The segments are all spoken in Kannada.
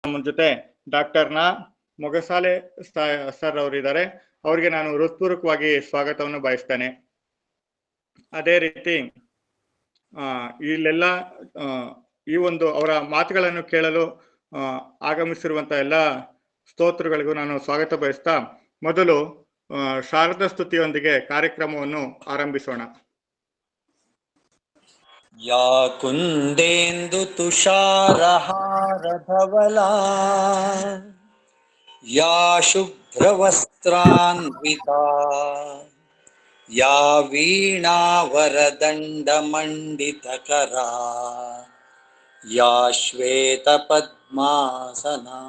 ನಮ್ಮ ಜೊತೆ ಡಾಕ್ಟರ್ ಮೊಗಸಾಲೆ ಸರ್ ಅವರಿದ್ದಾರೆ. ಅವರಿಗೆ ನಾನು ಹೃತ್ಪೂರ್ವಕವಾಗಿ ಸ್ವಾಗತವನ್ನು ಬಯಸ್ತೇನೆ. ಅದೇ ರೀತಿ ಇಲ್ಲೆಲ್ಲ ಈ ಒಂದು ಅವರ ಮಾತುಗಳನ್ನು ಕೇಳಲು ಆಗಮಿಸಿರುವಂತ ಎಲ್ಲ ಸ್ತೋತ್ರಗಳಿಗೂ ನಾನು ಸ್ವಾಗತ ಬಯಸ್ತಾ ಮೊದಲು ಶಾರದಾ ಸ್ತುತಿಯೊಂದಿಗೆ ಕಾರ್ಯಕ್ರಮವನ್ನು ಆರಂಭಿಸೋಣ. ಯಾ ಕುಂದೇಂದು ತುಷಾರಹಾರ ಧವಲಾ ಯಾ ಶುಭ್ರವಸ್ತ್ರಾನ್ವಿತಾ ಯಾ ವೀಣಾವರದಂಡ ಮಂಡಿತಕರಾ ಯಾ ಶ್ವೇತ ಪದ್ಮಾಸನಾ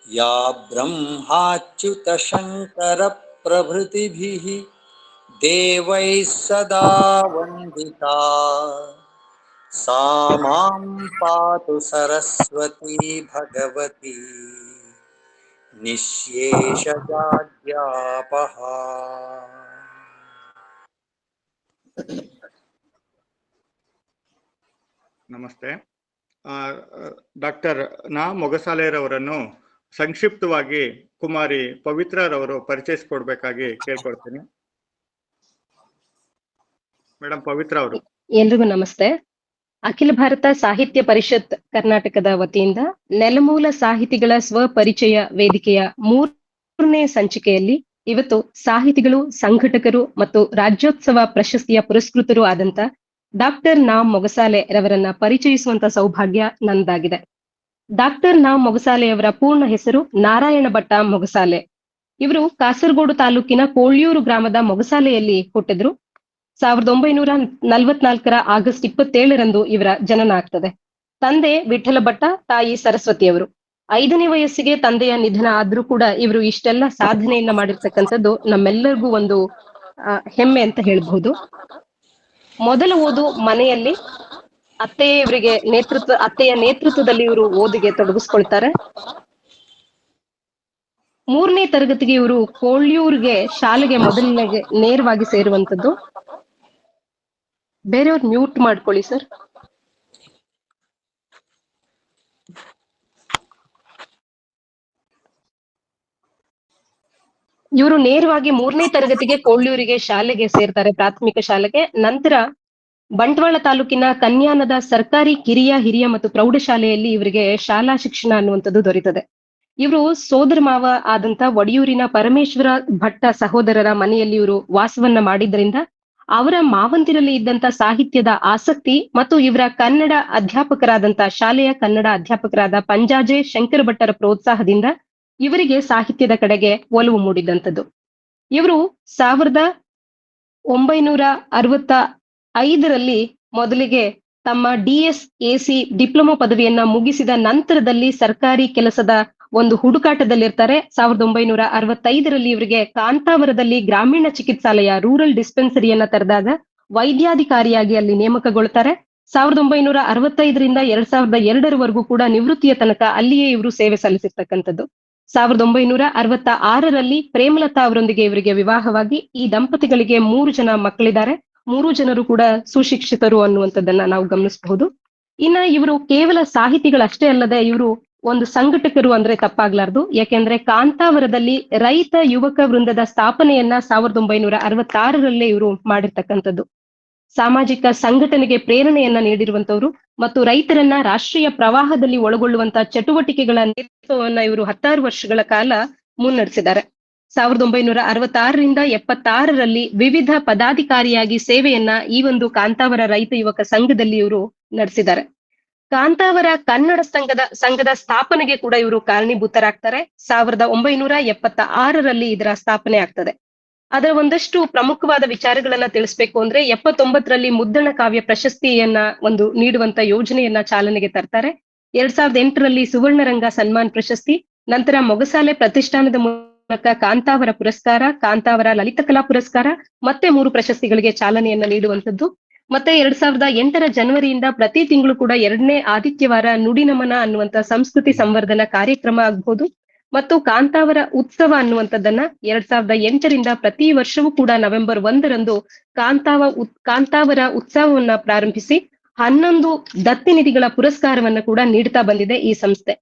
ಯಾ ಬ್ರಹ್ಮಾಚ್ಯುತ ಶಂಕರ ಪ್ರಭೃತಿಭಿಃ ದೇವೈಃ ಸದಾ ವಂದಿತಾ ಸಾ ಮಾಂ ಪಾತು ಸರಸ್ವತಿ ಭಗವತಿ ನಿಶ್ಯೇಷಜಾಡ್ಯಾಪಃ. ನಮಸ್ತೆ. ಡಾಕ್ಟರ್ ಮೊಗಸಾಲೆರವರನ್ನು ಸಂಕ್ಷಿಪ್ತವಾಗಿ ಕುಮಾರಿ ಪವಿತ್ರರವರು ಪರಿಚಯಿಸಿಕೊಡ್ಬೇಕಾಗಿ ಕೇಳ್ಕೊಳ್ತೀನಿ. ಮೇಡಮ್ ಪವಿತ್ರ ಅವರು. ಎಲ್ರಿಗೂ ನಮಸ್ತೆ. ಅಖಿಲ ಭಾರತ ಸಾಹಿತ್ಯ ಪರಿಷತ್ ಕರ್ನಾಟಕದ ವತಿಯಿಂದ ನೆಲಮೂಲ ಸಾಹಿತಿಗಳ ಸ್ವಪರಿಚಯ ವೇದಿಕೆಯ 3ನೇ ಸಂಚಿಕೆಯಲ್ಲಿ ಇವತ್ತು ಸಾಹಿತಿಗಳು, ಸಂಘಟಕರು ಮತ್ತು ರಾಜ್ಯೋತ್ಸವ ಪ್ರಶಸ್ತಿಯ ಪುರಸ್ಕೃತರು ಆದಂತ ಡಾಕ್ಟರ್ ಮೊಗಸಾಲೆ ರವರನ್ನ ಪರಿಚಯಿಸುವಂತ ಸೌಭಾಗ್ಯ ನಂದಾಗಿದೆ. ಡಾಕ್ಟರ್ ಮೊಗಸಾಲೆಯವರ ಪೂರ್ಣ ಹೆಸರು ನಾರಾಯಣ ಭಟ್ಟ ಮೊಗಸಾಲೆ. ಇವರು ಕಾಸರಗೋಡು ತಾಲೂಕಿನ ಕೋಳ್ಯೂರು ಗ್ರಾಮದ ಮೊಗಸಾಲೆಯಲ್ಲಿ ಹುಟ್ಟಿದ್ರು. 1944 ಆಗಸ್ಟ್ 27ರಂದು ಇವರ ಜನನ ಆಗ್ತದೆ. ತಂದೆ ವಿಠಲ ಭಟ್ಟ, ತಾಯಿ ಸರಸ್ವತಿಯವರು. 5ನೇ ವಯಸ್ಸಿಗೆ ತಂದೆಯ ನಿಧನ ಆದ್ರೂ ಕೂಡ ಇವರು ಇಷ್ಟೆಲ್ಲ ಸಾಧನೆಯನ್ನ ಮಾಡಿರ್ತಕ್ಕಂಥದ್ದು ನಮ್ಮೆಲ್ಲರಿಗೂ ಒಂದು ಹೆಮ್ಮೆ ಅಂತ ಹೇಳ್ಬಹುದು. ಮೊದಲ ಓದು ಮನೆಯಲ್ಲಿ ಅತ್ತೆಯ ನೇತೃತ್ವದಲ್ಲಿ ಇವರು ಓದಿಗೆ ತೊಡಗಿಸ್ಕೊಳ್ತಾರೆ. 3ನೇ ತರಗತಿಗೆ ಇವರು ಕೋಳ್ಯೂರ್ಗೆ ಶಾಲೆಗೆ ಮೊದಲನೆಗೆ ನೇರವಾಗಿ ಸೇರುವಂತದ್ದು. ಬೇರೆಯವ್ರು ಮ್ಯೂಟ್ ಮಾಡ್ಕೊಳ್ಳಿ ಸರ್. ಇವರು ನೇರವಾಗಿ 3ನೇ ತರಗತಿಗೆ ಕೋಳ್ಯೂರಿಗೆ ಶಾಲೆಗೆ ಸೇರ್ತಾರೆ, ಪ್ರಾಥಮಿಕ ಶಾಲೆಗೆ. ನಂತರ ಬಂಟ್ವಾಳ ತಾಲೂಕಿನ ಕನ್ಯಾನದ ಸರ್ಕಾರಿ ಕಿರಿಯ, ಹಿರಿಯ ಮತ್ತು ಪ್ರೌಢಶಾಲೆಯಲ್ಲಿ ಇವರಿಗೆ ಶಾಲಾ ಶಿಕ್ಷಣ ಅನ್ನುವಂಥದ್ದು ದೊರೆತದೆ. ಇವರು ಸೋದರ ಮಾವ ಆದಂತ ಒಡಿಯೂರಿನ ಪರಮೇಶ್ವರ ಭಟ್ಟ ಸಹೋದರರ ಮನೆಯಲ್ಲಿ ಇವರು ವಾಸವನ್ನ ಮಾಡಿದ್ರಿಂದ ಅವರ ಮಾವಂತಿರಲ್ಲಿ ಇದ್ದಂತ ಸಾಹಿತ್ಯದ ಆಸಕ್ತಿ ಮತ್ತು ಇವರ ಕನ್ನಡ ಅಧ್ಯಾಪಕರಾದಂತ ಶಾಲೆಯ ಕನ್ನಡ ಅಧ್ಯಾಪಕರಾದ ಪಂಜಾಜೆ ಶಂಕರ ಭಟ್ಟರ ಪ್ರೋತ್ಸಾಹದಿಂದ ಇವರಿಗೆ ಸಾಹಿತ್ಯದ ಕಡೆಗೆ ಒಲವು ಮೂಡಿದಂಥದ್ದು. ಇವರು 1965ರಲ್ಲಿ ಮೊದಲಿಗೆ ತಮ್ಮ DSAC ಡಿಪ್ಲೊಮಾ ಪದವಿಯನ್ನ ಮುಗಿಸಿದ ನಂತರದಲ್ಲಿ ಸರ್ಕಾರಿ ಕೆಲಸದ ಒಂದು ಹುಡುಕಾಟದಲ್ಲಿರ್ತಾರೆ. 1965ರಲ್ಲಿ ಇವರಿಗೆ ಕಾಂತಾವರದಲ್ಲಿ ಗ್ರಾಮೀಣ ಚಿಕಿತ್ಸಾಲಯ ರೂರಲ್ ಡಿಸ್ಪೆನ್ಸರಿಯನ್ನ ತೆರೆದಾಗ ವೈದ್ಯಾಧಿಕಾರಿಯಾಗಿ ಅಲ್ಲಿ ನೇಮಕಗೊಳ್ತಾರೆ. 1965ರಿಂದ 2002ರವರೆಗೂ ಕೂಡ ನಿವೃತ್ತಿಯ ತನಕ ಅಲ್ಲಿಯೇ ಇವರು ಸೇವೆ ಸಲ್ಲಿಸಿರ್ತಕ್ಕಂಥದ್ದು. 1966ರಲ್ಲಿ ಪ್ರೇಮಲತಾ ಅವರೊಂದಿಗೆ ಇವರಿಗೆ ವಿವಾಹವಾಗಿ ಈ ದಂಪತಿಗಳಿಗೆ 3 ಜನ ಮಕ್ಕಳಿದ್ದಾರೆ. 3 ಜನರು ಕೂಡ ಸುಶಿಕ್ಷಿತರು ಅನ್ನುವಂಥದ್ದನ್ನ ನಾವು ಗಮನಿಸಬಹುದು. ಇನ್ನ ಇವರು ಕೇವಲ ಸಾಹಿತಿಗಳಷ್ಟೇ ಅಲ್ಲದೆ ಇವರು ಒಂದು ಸಂಘಟಕರು ಅಂದ್ರೆ ತಪ್ಪಾಗ್ಲಾರ್ದು. ಯಾಕೆಂದ್ರೆ ಕಾಂತಾವರದಲ್ಲಿ ರೈತ ಯುವಕ ವೃಂದದ ಸ್ಥಾಪನೆಯನ್ನ 1966ರಲ್ಲೇ ಇವರು ಮಾಡಿರ್ತಕ್ಕಂಥದ್ದು. ಸಾಮಾಜಿಕ ಸಂಘಟನೆಗೆ ಪ್ರೇರಣೆಯನ್ನ ನೀಡಿರುವಂತವ್ರು ಮತ್ತು ರೈತರನ್ನ ರಾಷ್ಟ್ರೀಯ ಪ್ರವಾಹದಲ್ಲಿ ಒಳಗೊಳ್ಳುವಂತಹ ಚಟುವಟಿಕೆಗಳ ನೇತೃತ್ವವನ್ನ ಇವರು 16 ವರ್ಷಗಳ ಕಾಲ ಮುನ್ನಡೆಸಿದ್ದಾರೆ. 1966ರಿಂದ 76ರಲ್ಲಿ ವಿವಿಧ ಪದಾಧಿಕಾರಿಯಾಗಿ ಸೇವೆಯನ್ನ ಈ ಒಂದು ಕಾಂತಾವರ ರೈತ ಯುವಕ ಸಂಘದಲ್ಲಿ ಇವರು ನಡೆಸಿದ್ದಾರೆ. ಕಾಂತಾವರ ಕನ್ನಡ ಸಂಘದ ಸ್ಥಾಪನೆಗೆ ಕೂಡ ಇವರು ಕಾರಣೀಭೂತರಾಗ್ತಾರೆ. 1976ರಲ್ಲಿ ಇದರ ಸ್ಥಾಪನೆ ಆಗ್ತದೆ. ಅದರ ಒಂದಷ್ಟು ಪ್ರಮುಖವಾದ ವಿಚಾರಗಳನ್ನ ತಿಳಿಸ್ಬೇಕು ಅಂದ್ರೆ 79ರಲ್ಲಿ ಮುದ್ದಣ ಕಾವ್ಯ ಪ್ರಶಸ್ತಿಯನ್ನ ಒಂದು ನೀಡುವಂತ ಯೋಜನೆಯನ್ನ ಚಾಲನೆಗೆ ತರ್ತಾರೆ. 2008ರಲ್ಲಿ ಸುವರ್ಣರಂಗ ಸನ್ಮಾನ್ ಪ್ರಶಸ್ತಿ, ನಂತರ ಮೊಗಸಾಲೆ ಪ್ರತಿಷ್ಠಾನದ ಮೂಲಕ ಕಾಂತಾವರ ಪುರಸ್ಕಾರ, ಕಾಂತಾವರ ಲಲಿತಕಲಾ ಪುರಸ್ಕಾರ ಮತ್ತೆ 3 ಪ್ರಶಸ್ತಿಗಳಿಗೆ ಚಾಲನೆಯನ್ನ ನೀಡುವಂತದ್ದು. ಮತ್ತೆ 2008ರ ಜನವರಿಯಿಂದ ಪ್ರತಿ ತಿಂಗಳು ಕೂಡ 2ನೇ ಆದಿತ್ಯವಾರ ನುಡಿ ನಮನ ಅನ್ನುವಂತ ಸಂಸ್ಕೃತಿ ಸಂವರ್ಧನ ಕಾರ್ಯಕ್ರಮ ಆಗ್ಬಹುದು. ಮತ್ತು ಕಾಂತಾವರ ಉತ್ಸವ ಅನ್ನುವಂಥದ್ದನ್ನ 2008ರಿಂದ ಪ್ರತಿ ವರ್ಷವೂ ಕೂಡ ನವೆಂಬರ್ 1ರಂದು ಕಾಂತಾವರ ಉತ್ಸವವನ್ನ ಪ್ರಾರಂಭಿಸಿ 11 ದತ್ತಿ ನಿಧಿಗಳ ಪುರಸ್ಕಾರವನ್ನ ಕೂಡ ನೀಡ್ತಾ ಬಂದಿದೆ ಈ ಸಂಸ್ಥೆ.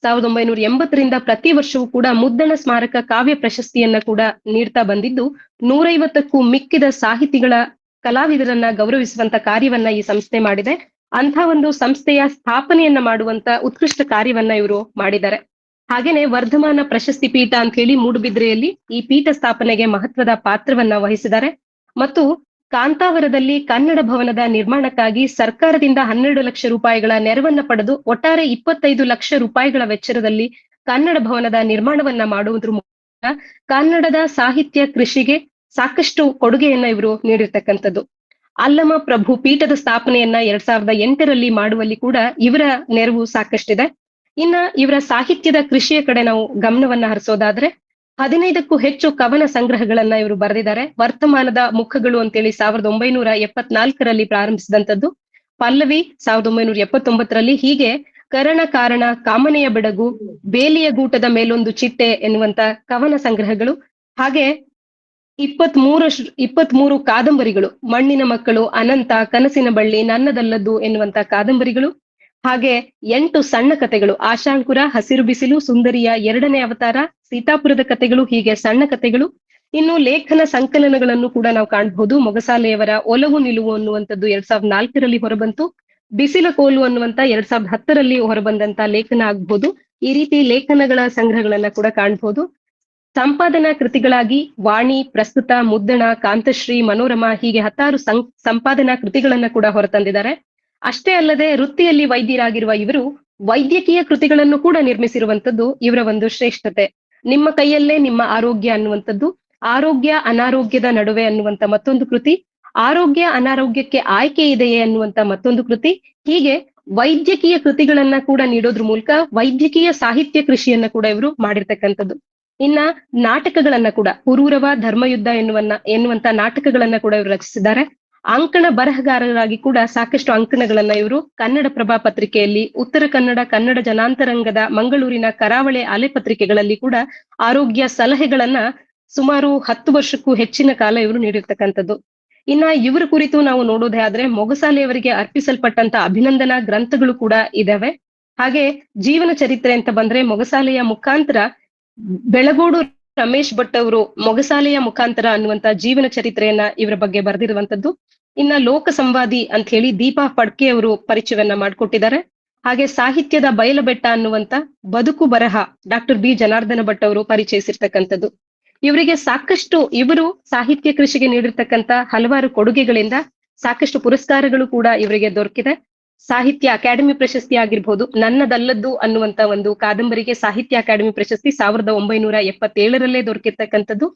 1980ರಿಂದ ಪ್ರತಿ ವರ್ಷವೂ ಕೂಡ ಮುದ್ದಣ ಸ್ಮಾರಕ ಕಾವ್ಯ ಪ್ರಶಸ್ತಿಯನ್ನ ಕೂಡ ನೀಡ್ತಾ ಬಂದಿದ್ದು 150ಕ್ಕೂ ಮಿಕ್ಕಿದ ಸಾಹಿತಿಗಳ ಕಲಾವಿದರನ್ನ ಗೌರವಿಸುವಂತ ಕಾರ್ಯವನ್ನ ಈ ಸಂಸ್ಥೆ ಮಾಡಿದೆ. ಅಂಥ ಒಂದು ಸಂಸ್ಥೆಯ ಸ್ಥಾಪನೆಯನ್ನ ಮಾಡುವಂತ ಉತ್ಕೃಷ್ಟ ಕಾರ್ಯವನ್ನ ಇವರು ಮಾಡಿದ್ದಾರೆ. ಹಾಗೇನೆ ವರ್ಧಮಾನ ಪ್ರಶಸ್ತಿ ಪೀಠ ಅಂತ ಹೇಳಿ ಮೂಡುಬಿದ್ರೆಯಲ್ಲಿ ಈ ಪೀಠ ಸ್ಥಾಪನೆಗೆ ಮಹತ್ವದ ಪಾತ್ರವನ್ನ ವಹಿಸಿದ್ದಾರೆ. ಮತ್ತು ಕಾಂತಾವರದಲ್ಲಿ ಕನ್ನಡ ಭವನದ ನಿರ್ಮಾಣಕ್ಕಾಗಿ ಸರ್ಕಾರದಿಂದ 12 ಲಕ್ಷ ರೂಪಾಯಿಗಳ ನೆರವನ್ನ ಪಡೆದು ಒಟ್ಟಾರೆ 25 ಲಕ್ಷ ರೂಪಾಯಿಗಳ ವೆಚ್ಚದಲ್ಲಿ ಕನ್ನಡ ಭವನದ ನಿರ್ಮಾಣವನ್ನ ಮಾಡುವುದ್ರ ಮೂಲಕ ಕನ್ನಡದ ಸಾಹಿತ್ಯ ಕೃಷಿಗೆ ಸಾಕಷ್ಟು ಕೊಡುಗೆಯನ್ನ ಇವರು ನೀಡಿರ್ತಕ್ಕಂಥದ್ದು. ಅಲ್ಲಮ ಪ್ರಭು ಪೀಠದ ಸ್ಥಾಪನೆಯನ್ನ 2008ರಲ್ಲಿ ಮಾಡುವಲ್ಲಿ ಕೂಡ ಇವರ ನೆರವು ಸಾಕಷ್ಟಿದೆ. ಇನ್ನ ಇವರ ಸಾಹಿತ್ಯದ ಕೃಷಿಯ ಕಡೆ ನಾವು ಗಮನವನ್ನ ಹರಿಸೋದಾದ್ರೆ 15ಕ್ಕೂ ಹೆಚ್ಚು ಕವನ ಸಂಗ್ರಹಗಳನ್ನ ಇವರು ಬರೆದಿದ್ದಾರೆ. ವರ್ತಮಾನದ ಮುಖಗಳು ಅಂತೇಳಿ 1974ರಲ್ಲಿ ಪ್ರಾರಂಭಿಸಿದಂಥದ್ದು, ಪಲ್ಲವಿ 1979ರಲ್ಲಿ, ಹೀಗೆ ಕರಣ ಕಾರಣ, ಕಾಮನೆಯ ಬೆಡಗು, ಬೇಲಿಯ ಗೂಟದ ಮೇಲೊಂದು ಚಿಟ್ಟೆ ಎನ್ನುವಂತ ಕವನ ಸಂಗ್ರಹಗಳು, ಹಾಗೆ 23 ಕಾದಂಬರಿಗಳು, ಮಣ್ಣಿನ ಮಕ್ಕಳು, ಅನಂತ, ಕನಸಿನ ಬಳ್ಳಿ, ನನ್ನದಲ್ಲದ್ದು ಎನ್ನುವಂತ ಕಾದಂಬರಿಗಳು, ಹಾಗೆ 8 ಸಣ್ಣ ಕಥೆಗಳು, ಆಶಾಂಕುರ, ಹಸಿರು ಬಿಸಿಲು, ಸುಂದರಿಯ 2ನೇ ಅವತಾರ, ಸೀತಾಪುರದ ಕಥೆಗಳು, ಹೀಗೆ ಸಣ್ಣ ಕಥೆಗಳು. ಇನ್ನು ಲೇಖನ ಸಂಕಲನಗಳನ್ನು ಕೂಡ ನಾವು ಕಾಣಬಹುದು. ಮೊಗಸಾಲೆಯವರ ಒಲವು ನಿಲುವು ಅನ್ನುವಂಥದ್ದು 2004ರಲ್ಲಿ ಹೊರಬಂತು. ಬಿಸಿಲ ಕೋಲು ಅನ್ನುವಂತ 2010ರಲ್ಲಿ ಹೊರಬಂದಂತ ಲೇಖನ ಆಗ್ಬಹುದು. ಈ ರೀತಿ ಲೇಖನಗಳ ಸಂಗ್ರಹಗಳನ್ನ ಕೂಡ ಕಾಣಬಹುದು. ಸಂಪಾದನಾ ಕೃತಿಗಳಾಗಿ ವಾಣಿ, ಪ್ರಸ್ತುತ, ಮುದ್ದಣ, ಕಾಂತಶ್ರೀ, ಮನೋರಮ, ಹೀಗೆ 16 ಸಂಪಾದನಾ ಕೃತಿಗಳನ್ನ ಕೂಡ ಹೊರತಂದಿದ್ದಾರೆ. ಅಷ್ಟೇ ಅಲ್ಲದೆ ವೃತ್ತಿಯಲ್ಲಿ ವೈದ್ಯರಾಗಿರುವ ಇವರು ವೈದ್ಯಕೀಯ ಕೃತಿಗಳನ್ನು ಕೂಡ ನಿರ್ಮಿಸಿರುವಂತದ್ದು ಇವರ ಒಂದು ಶ್ರೇಷ್ಠತೆ. ನಿಮ್ಮ ಕೈಯಲ್ಲೇ ನಿಮ್ಮ ಆರೋಗ್ಯ ಅನ್ನುವಂಥದ್ದು, ಆರೋಗ್ಯ ಅನಾರೋಗ್ಯದ ನಡುವೆ ಅನ್ನುವಂತ ಮತ್ತೊಂದು ಕೃತಿ, ಆರೋಗ್ಯ ಅನಾರೋಗ್ಯಕ್ಕೆ ಆಯ್ಕೆ ಇದೆಯೇ ಅನ್ನುವಂತ ಮತ್ತೊಂದು ಕೃತಿ, ಹೀಗೆ ವೈದ್ಯಕೀಯ ಕೃತಿಗಳನ್ನ ಕೂಡ ನೀಡೋದ್ರ ಮೂಲಕ ವೈದ್ಯಕೀಯ ಸಾಹಿತ್ಯ ಕೃಷಿಯನ್ನ ಕೂಡ ಇವರು ಮಾಡಿರ್ತಕ್ಕಂಥದ್ದು. ಇನ್ನ ನಾಟಕಗಳನ್ನ ಕೂಡ, ಹುರೂರವ, ಧರ್ಮಯುದ್ಧ ಎನ್ನುವಂತ ನಾಟಕಗಳನ್ನ ಕೂಡ ಇವರು ರಚಿಸಿದ್ದಾರೆ. ಅಂಕಣ ಬರಹಗಾರರಾಗಿ ಕೂಡ ಸಾಕಷ್ಟು ಅಂಕಣಗಳನ್ನ ಇವರು ಕನ್ನಡಪ್ರಭ ಪತ್ರಿಕೆಯಲ್ಲಿ, ಉತ್ತರ ಕನ್ನಡ, ಕನ್ನಡ ಜನಾಂತರಂಗದ, ಮಂಗಳೂರಿನ ಕರಾವಳಿ ಅಲೆ ಪತ್ರಿಕೆಗಳಲ್ಲಿ ಕೂಡ ಆರೋಗ್ಯ ಸಲಹೆಗಳನ್ನ ಸುಮಾರು 10 ವರ್ಷಕ್ಕೂ ಹೆಚ್ಚಿನ ಕಾಲ ಇವರು ನೀಡಿರ್ತಕ್ಕಂಥದ್ದು. ಇನ್ನ ಇವರ ಕುರಿತು ನಾವು ನೋಡೋದೇ ಆದ್ರೆ ಮೊಗಸಾಲೆಯವರಿಗೆ ಅರ್ಪಿಸಲ್ಪಟ್ಟಂತ ಅಭಿನಂದನಾ ಗ್ರಂಥಗಳು ಕೂಡ ಇದಾವೆ. ಹಾಗೆ ಜೀವನ ಚರಿತ್ರೆ ಅಂತ ಬಂದ್ರೆ ಮೊಗಸಾಲೆಯ ಮುಖಾಂತರ ಬೆಳಗೋಡು ರಮೇಶ್ ಭಟ್ ಅವರು ಮೊಗಸಾಲೆಯ ಮುಖಾಂತರ ಅನ್ನುವಂತ ಜೀವನ ಚರಿತ್ರೆಯನ್ನ ಇವರ ಬಗ್ಗೆ ಬರೆದಿರುವಂತದ್ದು. ಇನ್ನ ಲೋಕ ಸಂವಾದಿ ಅಂತ ಹೇಳಿ ದೀಪಾ ಫಡ್ಕೆ ಅವರು ಪರಿಚಯವನ್ನ ಮಾಡಿಕೊಟ್ಟಿದ್ದಾರೆ. ಹಾಗೆ ಸಾಹಿತ್ಯದ ಬಯಲಬೆಟ್ಟ ಅನ್ನುವಂತ ಬದುಕು ಬರಹ ಡಾಕ್ಟರ್ ಬಿ ಜನಾರ್ದನ ಭಟ್ ಅವರು ಪರಿಚಯಿಸಿರ್ತಕ್ಕಂಥದ್ದು. ಇವರಿಗೆ ಸಾಕಷ್ಟು, ಇವರು ಸಾಹಿತ್ಯ ಕೃಷಿಗೆ ನೀಡಿರ್ತಕ್ಕಂಥ ಹಲವಾರು ಕೊಡುಗೆಗಳಿಂದ ಸಾಕಷ್ಟು ಪುರಸ್ಕಾರಗಳು ಕೂಡ ಇವರಿಗೆ ದೊರಕಿದೆ. ಸಾಹಿತ್ಯ ಅಕಾಡೆಮಿ ಪ್ರಶಸ್ತಿ ಆಗಿರ್ಬೋದು, ನನ್ನದಲ್ಲದ್ದು ಅನ್ನುವಂತ ಒಂದು ಕಾದಂಬರಿಗೆ ಸಾಹಿತ್ಯ ಅಕಾಡೆಮಿ ಪ್ರಶಸ್ತಿ 1977ರಲ್ಲೇ ದೊರಕಿರ್ತಕ್ಕಂಥದ್ದು.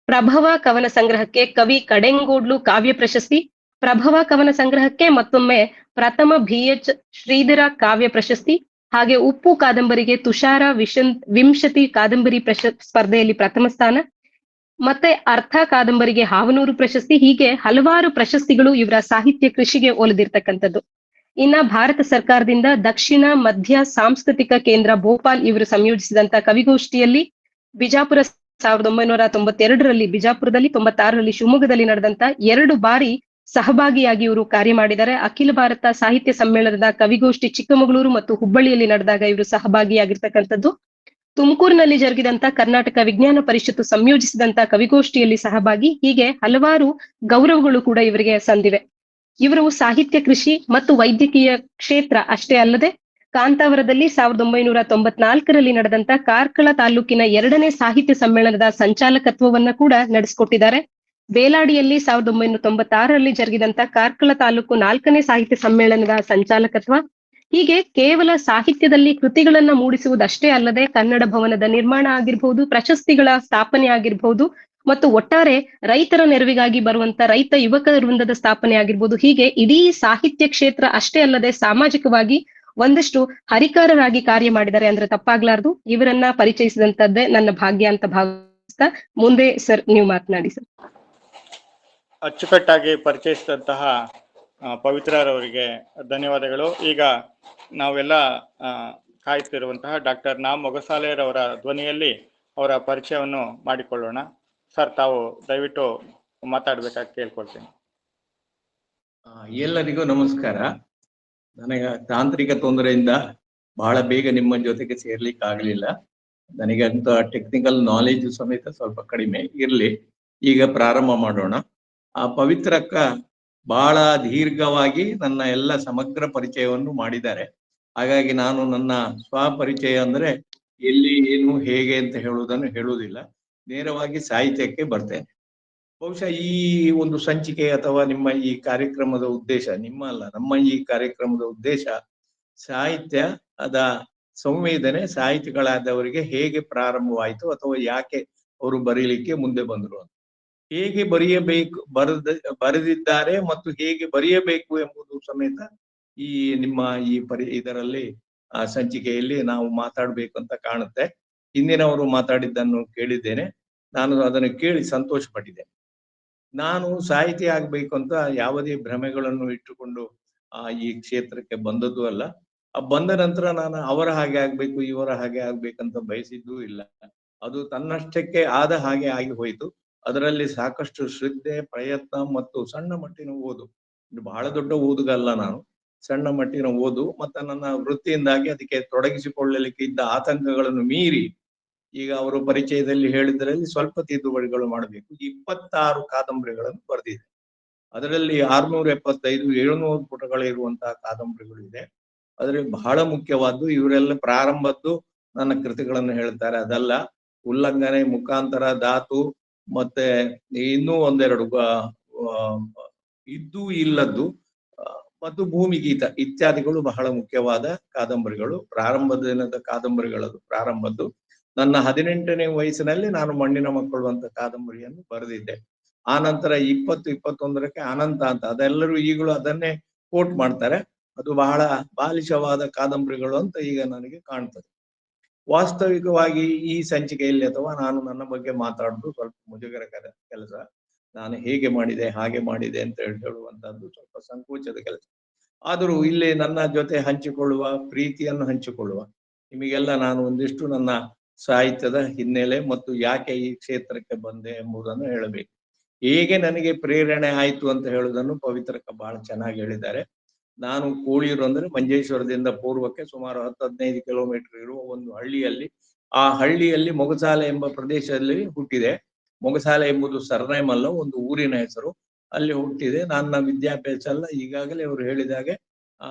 ಪ್ರಭವ ಕವನ ಸಂಗ್ರಹಕ್ಕೆ ಕವಿ ಕಡೆಂಗೋಡ್ಲು ಕಾವ್ಯ ಪ್ರಶಸ್ತಿ, ಪ್ರಭವ ಕವನ ಸಂಗ್ರಹಕ್ಕೆ ಮತ್ತೊಮ್ಮೆ ಪ್ರಥಮ BH ಶ್ರೀಧರ ಕಾವ್ಯ ಪ್ರಶಸ್ತಿ, ಹಾಗೆ ಉಪ್ಪು ಕಾದಂಬರಿಗೆ ತುಷಾರ ವಿಂಶತಿ ಕಾದಂಬರಿ ಸ್ಪರ್ಧೆಯಲ್ಲಿ ಪ್ರಥಮ ಸ್ಥಾನ, ಮತ್ತೆ ಅರ್ಥ ಕಾದಂಬರಿಗೆ ಹಾವನೂರು ಪ್ರಶಸ್ತಿ, ಹೀಗೆ ಹಲವಾರು ಪ್ರಶಸ್ತಿಗಳು ಇವರ ಸಾಹಿತ್ಯ ಕೃಷಿಗೆ ಒಲಿದಿರ್ತಕ್ಕಂಥದ್ದು. ಇನ್ನ ಭಾರತ ಸರ್ಕಾರದಿಂದ ದಕ್ಷಿಣ ಮಧ್ಯ ಸಾಂಸ್ಕೃತಿಕ ಕೇಂದ್ರ ಭೋಪಾಲ್ ಇವರು ಸಂಯೋಜಿಸಿದಂತ ಕವಿಗೋಷ್ಠಿಯಲ್ಲಿ ಬಿಜಾಪುರ 1992ರಲ್ಲಿ ಬಿಜಾಪುರದಲ್ಲಿ, 96ರಲ್ಲಿ ಶಿವಮೊಗ್ಗದಲ್ಲಿ ನಡೆದಂತ 2 ಬಾರಿ ಸಹಭಾಗಿಯಾಗಿ ಇವರು ಕಾರ್ಯ ಮಾಡಿದ್ದಾರೆ. ಅಖಿಲ ಭಾರತ ಸಾಹಿತ್ಯ ಸಮ್ಮೇಳನದ ಕವಿಗೋಷ್ಠಿ ಚಿಕ್ಕಮಗಳೂರು ಮತ್ತು ಹುಬ್ಬಳ್ಳಿಯಲ್ಲಿ ನಡೆದಾಗ ಇವರು ಸಹಭಾಗಿಯಾಗಿರ್ತಕ್ಕಂಥದ್ದು. ತುಮಕೂರಿನಲ್ಲಿ ಜರುಗಿದಂತ ಕರ್ನಾಟಕ ವಿಜ್ಞಾನ ಪರಿಷತ್ತು ಸಂಯೋಜಿಸಿದಂತ ಕವಿಗೋಷ್ಠಿಯಲ್ಲಿ ಸಹಭಾಗಿ, ಹೀಗೆ ಹಲವಾರು ಗೌರವಗಳು ಕೂಡ ಇವರಿಗೆ ಸಂದಿವೆ. ಇವರು ಸಾಹಿತ್ಯ ಕೃಷಿ ಮತ್ತು ವೈದ್ಯಕೀಯ ಕ್ಷೇತ್ರ ಅಷ್ಟೇ ಅಲ್ಲದೆ ಕಾಂತಾವರದಲ್ಲಿ 1994ರಲ್ಲಿ ನಡೆದಂತ ಕಾರ್ಕಳ ತಾಲೂಕಿನ 2ನೇ ಸಾಹಿತ್ಯ ಸಮ್ಮೇಳನದ ಸಂಚಾಲಕತ್ವವನ್ನ ಕೂಡ ನಡೆಸಿಕೊಟ್ಟಿದ್ದಾರೆ. ಬೇಲಾಡಿಯಲ್ಲಿ 1996ರಲ್ಲಿ ಜರುಗಿದಂತ ಕಾರ್ಕಳ ತಾಲೂಕು 4ನೇ ಸಾಹಿತ್ಯ ಸಮ್ಮೇಳನದ ಸಂಚಾಲಕತ್ವ. ಹೀಗೆ ಕೇವಲ ಸಾಹಿತ್ಯದಲ್ಲಿ ಕೃತಿಗಳನ್ನ ಮೂಡಿಸುವುದಷ್ಟೇ ಅಲ್ಲದೆ ಕನ್ನಡ ಭವನದ ನಿರ್ಮಾಣ ಆಗಿರ್ಬಹುದು, ಪ್ರಶಸ್ತಿಗಳ ಸ್ಥಾಪನೆ ಆಗಿರ್ಬಹುದು, ಮತ್ತು ಒಟ್ಟಾರೆ ರೈತರ ನೆರವಿಗಾಗಿ ಬರುವಂತ ರೈತ ಯುವಕ ವೃಂದದ ಸ್ಥಾಪನೆ ಆಗಿರ್ಬೋದು, ಹೀಗೆ ಇಡೀ ಸಾಹಿತ್ಯ ಕ್ಷೇತ್ರ ಅಷ್ಟೇ ಅಲ್ಲದೆ ಸಾಮಾಜಿಕವಾಗಿ ಒಂದಷ್ಟು ಹರಿಕಾರರಾಗಿ ಕಾರ್ಯ ಮಾಡಿದ್ದಾರೆ ಅಂದ್ರೆ ತಪ್ಪಾಗ್ಲಾರ್ದು. ಇವರನ್ನ ಪರಿಚಯಿಸಿದಂತದ್ದೇ ನನ್ನ ಭಾಗ್ಯ ಅಂತ ಭಾವಿಸ್ತಾ ಮುಂದೆ ಸರ್ ನೀವು ಮಾತನಾಡಿ ಸರ್. ಅಚ್ಚುಕಟ್ಟಾಗಿ ಪರಿಚಯಿಸಿದಂತಹ ಪವಿತ್ರರವರಿಗೆ ಧನ್ಯವಾದಗಳು. ಈಗ ನಾವೆಲ್ಲ ಕಾಯ್ತಿರುವಂತಹ ಡಾಕ್ಟರ್ ನಾ ಮೊಗಸಾಲೆರವರ ಧ್ವನಿಯಲ್ಲಿ ಅವರ ಪರಿಚಯವನ್ನು ಮಾಡಿಕೊಳ್ಳೋಣ. ಸರ್, ತಾವು ದಯವಿಟ್ಟು ಮಾತಾಡ್ಬೇಕಾಗಿ ಕೇಳ್ಕೊಳ್ತೀನಿ. ಎಲ್ಲರಿಗೂ ನಮಸ್ಕಾರ. ನನಗೆ ತಾಂತ್ರಿಕ ತೊಂದರೆಯಿಂದ ಬಹಳ ಬೇಗ ನಿಮ್ಮ ಜೊತೆಗೆ ಸೇರ್ಲಿಕ್ಕೆ ಆಗ್ಲಿಲ್ಲ. ನನಗೆ ಅಂತ ಟೆಕ್ನಿಕಲ್ ನಾಲೆಜ್ ಸಮೇತ ಸ್ವಲ್ಪ ಕಡಿಮೆ ಇರ್ಲಿ. ಈಗ ಪ್ರಾರಂಭ ಮಾಡೋಣ. ಆ ಪವಿತ್ರಕ್ಕ ಬಹಳ ದೀರ್ಘವಾಗಿ ನನ್ನ ಎಲ್ಲ ಸಮಗ್ರ ಪರಿಚಯವನ್ನು ಮಾಡಿದ್ದಾರೆ. ಹಾಗಾಗಿ ನಾನು ನನ್ನ ಸ್ವಪರಿಚಯ ಅಂದ್ರೆ ಎಲ್ಲಿ ಏನು ಹೇಗೆ ಅಂತ ಹೇಳುವುದನ್ನು ಹೇಳುವುದಿಲ್ಲ, ನೇರವಾಗಿ ಸಾಹಿತ್ಯಕ್ಕೆ ಬರ್ತೇನೆ. ಬಹುಶಃ ಈ ಒಂದು ಸಂಚಿಕೆ ಅಥವಾ ನಿಮ್ಮ ಈ ಕಾರ್ಯಕ್ರಮದ ಉದ್ದೇಶ, ನಿಮ್ಮ ಅಲ್ಲ ನಮ್ಮ ಈ ಕಾರ್ಯಕ್ರಮದ ಉದ್ದೇಶ ಸಾಹಿತ್ಯ ಅದ ಸಂವೇದನೆ ಸಾಹಿತಿಗಳಾದವರಿಗೆ ಹೇಗೆ ಪ್ರಾರಂಭವಾಯಿತು ಅಥವಾ ಯಾಕೆ ಅವರು ಬರೀಲಿಕ್ಕೆ ಮುಂದೆ ಬಂದರು ಅಂತ, ಹೇಗೆ ಬರೆಯಬೇಕು ಬರೆದಿದ್ದಾರೆ ಮತ್ತು ಹೇಗೆ ಬರೆಯಬೇಕು ಎಂಬುದು ಸಮೇತ ಈ ನಿಮ್ಮ ಈ ಇದರಲ್ಲಿ ಸಂಚಿಕೆಯಲ್ಲಿ ನಾವು ಮಾತಾಡ್ಬೇಕು ಅಂತ ಕಾಣುತ್ತೆ. ಹಿಂದಿನವರು ಮಾತಾಡಿದ್ದನ್ನು ಕೇಳಿದ್ದೇನೆ, ನಾನು ಅದನ್ನು ಕೇಳಿ ಸಂತೋಷ ಪಟ್ಟಿದ್ದೇನೆ. ನಾನು ಸಾಹಿತಿ ಆಗ್ಬೇಕು ಅಂತ ಯಾವುದೇ ಭ್ರಮೆಗಳನ್ನು ಇಟ್ಟುಕೊಂಡು ಈ ಕ್ಷೇತ್ರಕ್ಕೆ ಬಂದದ್ದು ಅಲ್ಲ. ಬಂದ ನಂತರ ನಾನು ಅವರ ಹಾಗೆ ಆಗ್ಬೇಕು ಇವರ ಹಾಗೆ ಆಗ್ಬೇಕಂತ ಬಯಸಿದ್ದೂ ಇಲ್ಲ. ಅದು ತನ್ನಷ್ಟಕ್ಕೆ ಆದ ಹಾಗೆ ಆಗಿ ಹೋಯಿತು. ಅದರಲ್ಲಿ ಸಾಕಷ್ಟು ಶ್ರದ್ಧೆ, ಪ್ರಯತ್ನ ಮತ್ತು ಸಣ್ಣ ಮಟ್ಟಿನ ಓದು, ಬಹಳ ದೊಡ್ಡ ಓದುಗಲ್ಲ ನಾನು, ಸಣ್ಣ ಮಟ್ಟಿನ ಓದು ಮತ್ತು ನನ್ನ ವೃತ್ತಿಯಿಂದಾಗಿ ಅದಕ್ಕೆ ತೊಡಗಿಸಿಕೊಳ್ಳಲಿಕ್ಕೆ ಇದ್ದ ಆತಂಕಗಳನ್ನು ಮೀರಿ ಈಗ ಅವರು ಪರಿಚಯದಲ್ಲಿ ಹೇಳಿದ್ರಲ್ಲಿ ಸ್ವಲ್ಪ ತಿದ್ದುಪಡಿಗಳು ಮಾಡಬೇಕು. 26 ಕಾದಂಬರಿಗಳನ್ನು ಬರೆದಿದೆ. ಅದರಲ್ಲಿ 675 700 ಪುಟಗಳಿರುವಂತಹ ಕಾದಂಬರಿಗಳು ಇದೆ. ಅದರಲ್ಲಿ ಬಹಳ ಮುಖ್ಯವಾದ್ದು, ಇವರೆಲ್ಲ ಪ್ರಾರಂಭದ್ದು ನನ್ನ ಕೃತಿಗಳನ್ನು ಹೇಳ್ತಾರೆ ಅದಲ್ಲ, ಉಲ್ಲಂಘನೆ, ಮುಖಾಂತರ, ಧಾತು ಮತ್ತೆ ಇನ್ನೂ ಒಂದೆರಡು ಇದ್ದು ಇಲ್ಲದ್ದು ಮತ್ತು ಭೂಮಿಗೀತ ಇತ್ಯಾದಿಗಳು ಬಹಳ ಮುಖ್ಯವಾದ ಕಾದಂಬರಿಗಳು. ಪ್ರಾರಂಭದ ದಿನದ ಕಾದಂಬರಿಗಳದು. ಪ್ರಾರಂಭದ್ದು ನನ್ನ 18ನೇ ವಯಸ್ಸಿನಲ್ಲಿ ನಾನು ಮಣ್ಣಿನ ಮಕ್ಕಳು ಅಂತ ಕಾದಂಬರಿಯನ್ನು ಬರೆದಿದ್ದೆ. ಆ ನಂತರ 2021ಕ್ಕೆ ಅನಂತ ಅಂತ, ಅದೆಲ್ಲರೂ ಈಗಲೂ ಅದನ್ನೇ ಕೋಟ್ ಮಾಡ್ತಾರೆ. ಅದು ಬಹಳ ಬಾಲಿಶವಾದ ಕಾದಂಬರಿಗಳು ಅಂತ ಈಗ ನನಗೆ ಕಾಣ್ತದೆ. ವಾಸ್ತವಿಕವಾಗಿ ಈ ಸಂಚಿಕೆಯಲ್ಲಿ ಅಥವಾ ನಾನು ನನ್ನ ಬಗ್ಗೆ ಮಾತಾಡುದು ಸ್ವಲ್ಪ ಮುಜುಗರಕರ ಕೆಲಸ. ನಾನು ಹೇಗೆ ಮಾಡಿದೆ ಹಾಗೆ ಮಾಡಿದೆ ಅಂತ ಹೇಳುವಂತದ್ದು ಸ್ವಲ್ಪ ಸಂಕೋಚದ ಕೆಲಸ. ಆದರೂ ಇಲ್ಲಿ ನನ್ನ ಜೊತೆ ಹಂಚಿಕೊಳ್ಳುವ, ಪ್ರೀತಿಯನ್ನು ಹಂಚಿಕೊಳ್ಳುವ ನಿಮಗೆಲ್ಲ ನಾನು ಒಂದಿಷ್ಟು ನನ್ನ ಸಾಹಿತ್ಯದ ಹಿನ್ನೆಲೆ ಮತ್ತು ಯಾಕೆ ಈ ಕ್ಷೇತ್ರಕ್ಕೆ ಬಂದೆ ಎಂಬುದನ್ನು ಹೇಳಬೇಕು. ಹೇಗೆ ನನಗೆ ಪ್ರೇರಣೆ ಆಯ್ತು ಅಂತ ಹೇಳುವುದನ್ನು ಪವಿತ್ರಕ್ಕ ಬಹಳ ಚೆನ್ನಾಗಿ ಹೇಳಿದ್ದಾರೆ. ನಾನು ಕೋಳಿಯೂರು ಅಂದ್ರೆ ಮಂಜೇಶ್ವರದಿಂದ ಪೂರ್ವಕ್ಕೆ ಸುಮಾರು 10-15 ಕಿಲೋಮೀಟರ್ ಇರುವ ಒಂದು ಹಳ್ಳಿಯಲ್ಲಿ, ಆ ಹಳ್ಳಿಯಲ್ಲಿ ಮೊಗಸಾಲೆ ಎಂಬ ಪ್ರದೇಶದಲ್ಲಿ ಹುಟ್ಟಿದೆ. ಮೊಗಸಾಲೆ ಎಂಬುದು ಸರ್ನೇಮ್ ಅಲ್ಲ, ಒಂದು ಊರಿನ ಹೆಸರು. ಅಲ್ಲಿ ಹುಟ್ಟಿದೆ. ನನ್ನ ವಿದ್ಯಾಭ್ಯಾಸ ಎಲ್ಲ ಈಗಾಗಲೇ ಅವರು ಹೇಳಿದಾಗೆ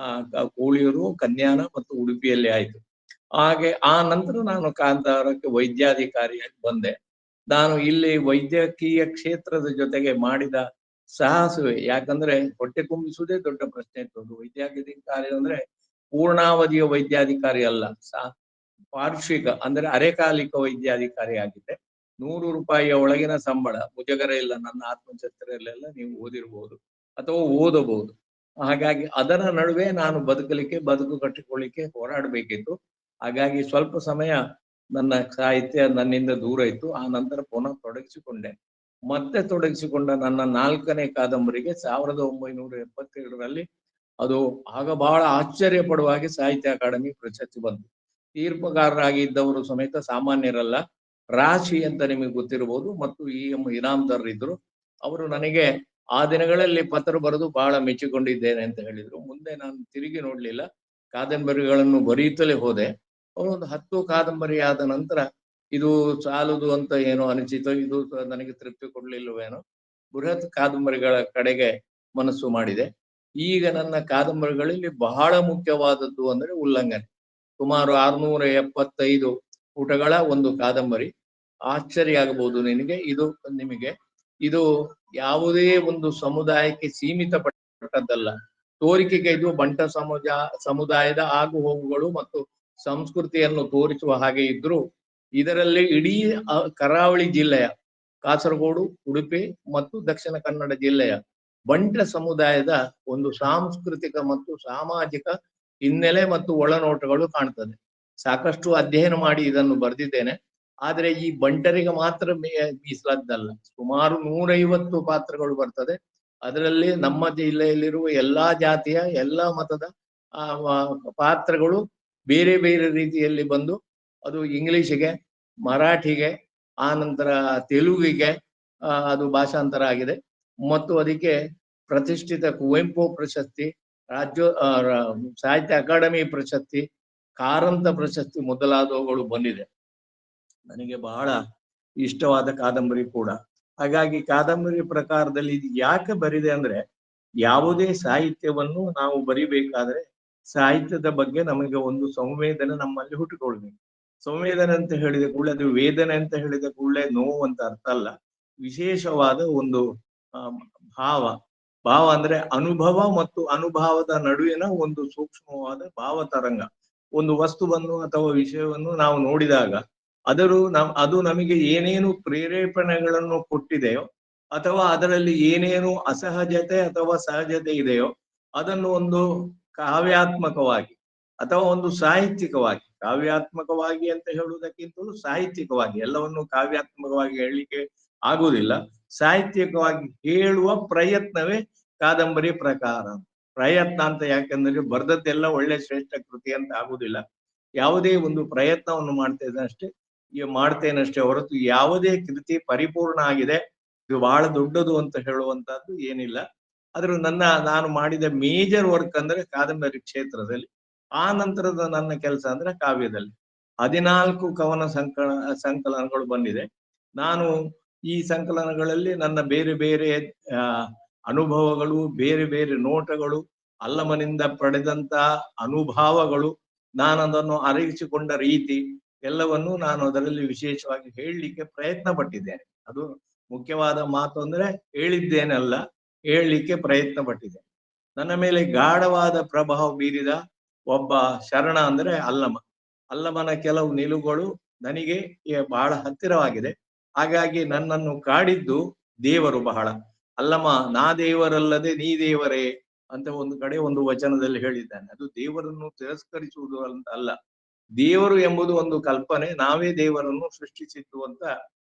ಕೋಳಿಯೂರು, ಕನ್ಯಾನ ಮತ್ತು ಉಡುಪಿಯಲ್ಲಿ ಆಯ್ತು. ಹಾಗೆ ಆ ನಂತರ ನಾನು ಕಾಂತಾರಕ್ಕೆ ವೈದ್ಯಾಧಿಕಾರಿಯಾಗಿ ಬಂದೆ. ನಾನು ಇಲ್ಲಿ ವೈದ್ಯಕೀಯ ಕ್ಷೇತ್ರದ ಜೊತೆಗೆ ಮಾಡಿದ ಸಾಹಸವೇ, ಯಾಕಂದ್ರೆ ಹೊಟ್ಟೆ ತುಂಬಿಸುವುದೇ ದೊಡ್ಡ ಪ್ರಶ್ನೆ ಇತ್ತು. ವೈದ್ಯಾಧಿಕಾರಿ ಅಂದ್ರೆ ಪೂರ್ಣಾವಧಿಯ ವೈದ್ಯಾಧಿಕಾರಿ ಅಲ್ಲ, ಪಾರ್ಶ್ವಿಕ ಅಂದ್ರೆ ಅರೆಕಾಲಿಕ ವೈದ್ಯಾಧಿಕಾರಿ ಆಗಿದ್ದೆ. 100 ರೂಪಾಯಿಯ ಒಳಗಿನ ಸಂಬಳ, ಮುಜಗರ ಇಲ್ಲ. ನನ್ನ ಆತ್ಮಚರಿತ್ರೆಯಲ್ಲೆಲ್ಲ ನೀವು ಓದಿರ್ಬೋದು ಅಥವಾ ಓದಬಹುದು. ಹಾಗಾಗಿ ಅದರ ನಡುವೆ ನಾನು ಬದುಕು ಕಟ್ಟಿಕೊಳ್ಳಿಕ್ಕೆ ಹೋರಾಡಬೇಕಿತ್ತು. ಹಾಗಾಗಿ ಸ್ವಲ್ಪ ಸಮಯ ನನ್ನ ಸಾಹಿತ್ಯ ನನ್ನಿಂದ ದೂರ ಇತ್ತು. ಆ ನಂತರ ಪುನಃ ತೊಡಗಿಸಿಕೊಂಡೆ. ಮತ್ತೆ ತೊಡಗಿಸಿಕೊಂಡ ನನ್ನ 4ನೇ ಕಾದಂಬರಿಗೆ 1977ರಲ್ಲಿ ಅದು ಆಗ ಬಹಳ ಆಶ್ಚರ್ಯ ಪಡುವ ಹಾಗೆ ಸಾಹಿತ್ಯ ಅಕಾಡೆಮಿ ಪ್ರಶಸ್ತಿ ಬಂತು. ತೀರ್ಪುಗಾರರಾಗಿ ಇದ್ದವರು ಸಮೇತ ಸಾಮಾನ್ಯರಲ್ಲ. ರಾಶಿ ಅಂತ ನಿಮಗೆ ಗೊತ್ತಿರಬಹುದು ಮತ್ತು ಇನಾಮದಾರರಿದ್ರು. ಅವರು ನನಗೆ ಆ ದಿನಗಳಲ್ಲಿ ಪತ್ರ ಬರೆದು ಬಹಳ ಮೆಚ್ಚಿಕೊಂಡಿದ್ದೇನೆ ಅಂತ ಹೇಳಿದ್ರು. ಮುಂದೆ ನಾನು ತಿರುಗಿ ನೋಡ್ಲಿಲ್ಲ, ಕಾದಂಬರಿಗಳನ್ನು ಬರೆಯುತ್ತಲೇ ಹೋದೆ. ಒಂದು 10 ಕಾದಂಬರಿ ಆದ ನಂತರ ಇದು ಸಾಲುದು ಅಂತ ಏನೋ ಅನಿಸಿತು, ಇದು ನನಗೆ ತೃಪ್ತಿ ಕೊಡ್ಲಿಲ್ಲವೇನೋ, ಬೃಹತ್ ಕಾದಂಬರಿಗಳ ಕಡೆಗೆ ಮನಸ್ಸು ಮಾಡಿದೆ. ಈಗ ನನ್ನ ಕಾದಂಬರಿಗಳಲ್ಲಿ ಬಹಳ ಮುಖ್ಯವಾದದ್ದು ಅಂದ್ರೆ ಉಲ್ಲಂಘನೆ. ಸುಮಾರು 675 ಪುಟಗಳ ಒಂದು ಕಾದಂಬರಿ. ಆಶ್ಚರ್ಯ ಆಗಬಹುದು ನಿಮಗೆ. ಇದು ಯಾವುದೇ ಒಂದು ಸಮುದಾಯಕ್ಕೆ ಸೀಮಿತ ಪಟ್ಟದ್ದಲ್ಲ. ತೋರಿಕೆಗೆ ಇದು ಬಂಟ ಸಮುದಾಯದ ಆಗು ಹೋಗುಗಳು ಮತ್ತು ಸಂಸ್ಕೃತಿಯನ್ನು ತೋರಿಸುವ ಹಾಗೆ ಇದ್ರು, ಇದರಲ್ಲಿ ಇಡೀ ಕರಾವಳಿ ಜಿಲ್ಲೆಯ, ಕಾಸರಗೋಡು, ಉಡುಪಿ ಮತ್ತು ದಕ್ಷಿಣ ಕನ್ನಡ ಜಿಲ್ಲೆಯ ಬಂಟ ಸಮುದಾಯದ ಒಂದು ಸಾಂಸ್ಕೃತಿಕ ಮತ್ತು ಸಾಮಾಜಿಕ ಹಿನ್ನೆಲೆ ಮತ್ತು ಒಳನೋಟಗಳು ಕಾಣ್ತದೆ. ಸಾಕಷ್ಟು ಅಧ್ಯಯನ ಮಾಡಿ ಇದನ್ನು ಬರೆದಿದ್ದೇನೆ. ಆದ್ರೆ ಈ ಬಂಟರಿಗೆ ಮಾತ್ರ ಮೀಸಲಾದ್ದಲ್ಲ, ಸುಮಾರು 150 ಪಾತ್ರಗಳು ಬರ್ತದೆ. ಅದರಲ್ಲಿ ನಮ್ಮ ಜಿಲ್ಲೆಯಲ್ಲಿರುವ ಎಲ್ಲಾ ಜಾತಿಯ ಎಲ್ಲಾ ಮತದ ಪಾತ್ರಗಳು ಬೇರೆ ಬೇರೆ ರೀತಿಯಲ್ಲಿ ಬಂದು ಅದು ಇಂಗ್ಲಿಷಿಗೆ, ಮರಾಠಿಗೆ, ಆ ನಂತರ ತೆಲುಗಿಗೆ ಅದು ಭಾಷಾಂತರ ಆಗಿದೆ ಮತ್ತು ಅದಕ್ಕೆ ಪ್ರತಿಷ್ಠಿತ ಕುವೆಂಪು ಪ್ರಶಸ್ತಿ ರಾಜ್ಯ ಸಾಹಿತ್ಯ ಅಕಾಡೆಮಿ ಪ್ರಶಸ್ತಿ, ಕಾರಂತ ಪ್ರಶಸ್ತಿ ಮೊದಲಾದವುಗಳು ಬಂದಿದೆ. ನನಗೆ ಬಹಳ ಇಷ್ಟವಾದ ಕಾದಂಬರಿ ಕೂಡ. ಹಾಗಾಗಿ ಕಾದಂಬರಿ ಪ್ರಕಾರದಲ್ಲಿ ಇದು ಯಾಕೆ ಬರಿದೆ ಅಂದ್ರೆ, ಯಾವುದೇ ಸಾಹಿತ್ಯವನ್ನು ನಾವು ಬರಿಬೇಕಾದ್ರೆ ಸಾಹಿತ್ಯದ ಬಗ್ಗೆ ನಮಗೆ ಒಂದು ಸಂವೇದನೆ ನಮ್ಮಲ್ಲಿ ಹುಟ್ಟುಕೊಳ್ಬೇಕು. ಸಂವೇದನೆ ಅಂತ ಹೇಳಿದ ಕೂಡಲೇ ಅದು ವೇದನೆ ಅಂತ ಹೇಳಿದ ಕೂಡಲೇ ನೋವು ಅಂತ ಅರ್ಥ ಅಲ್ಲ. ವಿಶೇಷವಾದ ಒಂದು ಆ, ಭಾವ ಭಾವ ಅಂದ್ರೆ ಅನುಭವ ಮತ್ತು ಅನುಭವದ ನಡುವಿನ ಒಂದು ಸೂಕ್ಷ್ಮವಾದ ಭಾವ ತರಂಗ. ಒಂದು ವಸ್ತುವನ್ನು ಅಥವಾ ವಿಷಯವನ್ನು ನಾವು ನೋಡಿದಾಗ ಅದು ನಮಗೆ ಏನೇನು ಪ್ರೇರೇಪಣೆಗಳನ್ನು ಕೊಟ್ಟಿದೆಯೋ ಅಥವಾ ಅದರಲ್ಲಿ ಏನೇನು ಅಸಹಜತೆ ಅಥವಾ ಸಹಜತೆ ಇದೆಯೋ ಅದನ್ನು ಒಂದು ಕಾವ್ಯಾತ್ಮಕವಾಗಿ ಅಥವಾ ಒಂದು ಸಾಹಿತ್ಯಿಕವಾಗಿ, ಕಾವ್ಯಾತ್ಮಕವಾಗಿ ಅಂತ ಹೇಳುವುದಕ್ಕಿಂತಲೂ ಸಾಹಿತ್ಯಿಕವಾಗಿ, ಎಲ್ಲವನ್ನು ಕಾವ್ಯಾತ್ಮಕವಾಗಿ ಹೇಳಲಿಕ್ಕೆ ಆಗುವುದಿಲ್ಲ, ಸಾಹಿತ್ಯಿಕವಾಗಿ ಹೇಳುವ ಪ್ರಯತ್ನವೇ ಕಾದಂಬರಿ ಪ್ರಕಾರ. ಪ್ರಯತ್ನ ಅಂತ ಯಾಕೆಂದ್ರೆ ಬರ್ದದ್ದೆಲ್ಲ ಒಳ್ಳೆ ಶ್ರೇಷ್ಠ ಕೃತಿ ಅಂತ ಆಗುದಿಲ್ಲ. ಯಾವುದೇ ಒಂದು ಪ್ರಯತ್ನವನ್ನು ಮಾಡ್ತೇನಷ್ಟೇ ಹೊರತು ಯಾವುದೇ ಕೃತಿ ಪರಿಪೂರ್ಣ ಆಗಿದೆ, ಇದು ಬಹಳ ದೊಡ್ಡದು ಅಂತ ಹೇಳುವಂತಹದ್ದು ಏನಿಲ್ಲ. ಆದ್ರೂ ನಾನು ಮಾಡಿದ ಮೇಜರ್ ವರ್ಕ್ ಅಂದ್ರೆ ಕಾದಂಬರಿ ಕ್ಷೇತ್ರದಲ್ಲಿ. ಆ ನಂತರದ ನನ್ನ ಕೆಲಸ ಅಂದ್ರೆ ಕಾವ್ಯದಲ್ಲಿ 14 ಕವನ ಸಂಕಲನಗಳು ಬಂದಿದೆ. ನಾನು ಈ ಸಂಕಲನಗಳಲ್ಲಿ ನನ್ನ ಬೇರೆ ಬೇರೆ ಅನುಭವಗಳು, ಬೇರೆ ಬೇರೆ ನೋಟಗಳು, ಅಲ್ಲಮನಿಂದ ಪಡೆದಂತ ಅನುಭವಗಳು, ನಾನು ಅದನ್ನು ಅರಗಿಸಿಕೊಂಡ ರೀತಿ ಎಲ್ಲವನ್ನು ನಾನು ಅದರಲ್ಲಿ ವಿಶೇಷವಾಗಿ ಹೇಳಲಿಕ್ಕೆ ಪ್ರಯತ್ನ ಪಟ್ಟಿದ್ದೇನೆ. ಅದು ಮುಖ್ಯವಾದ ಮಾತು ಅಂದ್ರೆ ಹೇಳಿದ್ದೇನಲ್ಲ, ಹೇಳಲಿಕ್ಕೆ ಪ್ರಯತ್ನ ಪಟ್ಟಿದ್ದೇನೆ. ನನ್ನ ಮೇಲೆ ಗಾಢವಾದ ಪ್ರಭಾವ ಬೀರಿದ ಒಬ್ಬ ಶರಣ ಅಂದ್ರೆ ಅಲ್ಲಮನ ಕೆಲವು ನಿಲುವುಗಳು ನನಗೆ ಬಹಳ ಹತ್ತಿರವಾಗಿದೆ. ಹಾಗಾಗಿ ನನ್ನನ್ನು ಕಾಡಿದ್ದು ದೇವರು ಬಹಳ. ಅಲ್ಲಮ ನಾ ದೇವರಲ್ಲದೆ ನೀ ದೇವರೇ ಅಂತ ಒಂದು ಕಡೆ ಒಂದು ವಚನದಲ್ಲಿ ಹೇಳಿದ್ದಾನೆ. ಅದು ದೇವರನ್ನು ತಿರಸ್ಕರಿಸುವುದು ಅಂತ ಅಲ್ಲ, ದೇವರು ಎಂಬುದು ಒಂದು ಕಲ್ಪನೆ, ನಾವೇ ದೇವರನ್ನು ಸೃಷ್ಟಿಸಿದ್ದು ಅಂತ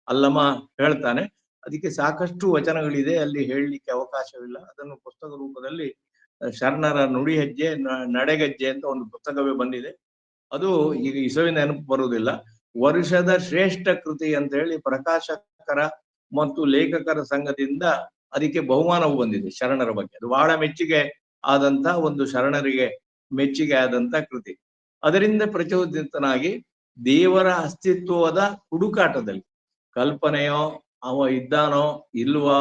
ಅಲ್ಲಮ ಹೇಳ್ತಾನೆ. ಅದಕ್ಕೆ ಸಾಕಷ್ಟು ವಚನಗಳಿದೆ, ಅಲ್ಲಿ ಹೇಳಲಿಕ್ಕೆ ಅವಕಾಶವಿಲ್ಲ. ಅದನ್ನು ಪುಸ್ತಕ ರೂಪದಲ್ಲಿ ಶರಣರ ನುಡಿ ಹೆಜ್ಜೆ ನಡೆಗೆಜ್ಜೆ ಅಂತ ಒಂದು ಪುಸ್ತಕವೇ ಬಂದಿದೆ. ಅದು ಈಗ ಇಸವಿ ನೆನಪು ಬರುವುದಿಲ್ಲ. ವರ್ಷದ ಶ್ರೇಷ್ಠ ಕೃತಿ ಅಂತ ಹೇಳಿ ಪ್ರಕಾಶಕರ ಮತ್ತು ಲೇಖಕರ ಸಂಘದಿಂದ ಅದಕ್ಕೆ ಬಹುಮಾನವು ಬಂದಿದೆ ಶರಣರ ಬಗ್ಗೆ. ಅದು ಬಹಳ ಮೆಚ್ಚುಗೆ ಆದಂತ ಒಂದು, ಶರಣರಿಗೆ ಮೆಚ್ಚುಗೆ ಆದಂತ ಕೃತಿ. ಅದರಿಂದ ಪ್ರಚೋದಿತನಾಗಿ ದೇವರ ಅಸ್ತಿತ್ವದ ಹುಡುಕಾಟದಲ್ಲಿ, ಕಲ್ಪನೆಯೋ ಅವ ಇದ್ದಾನೋ ಇಲ್ವೋ,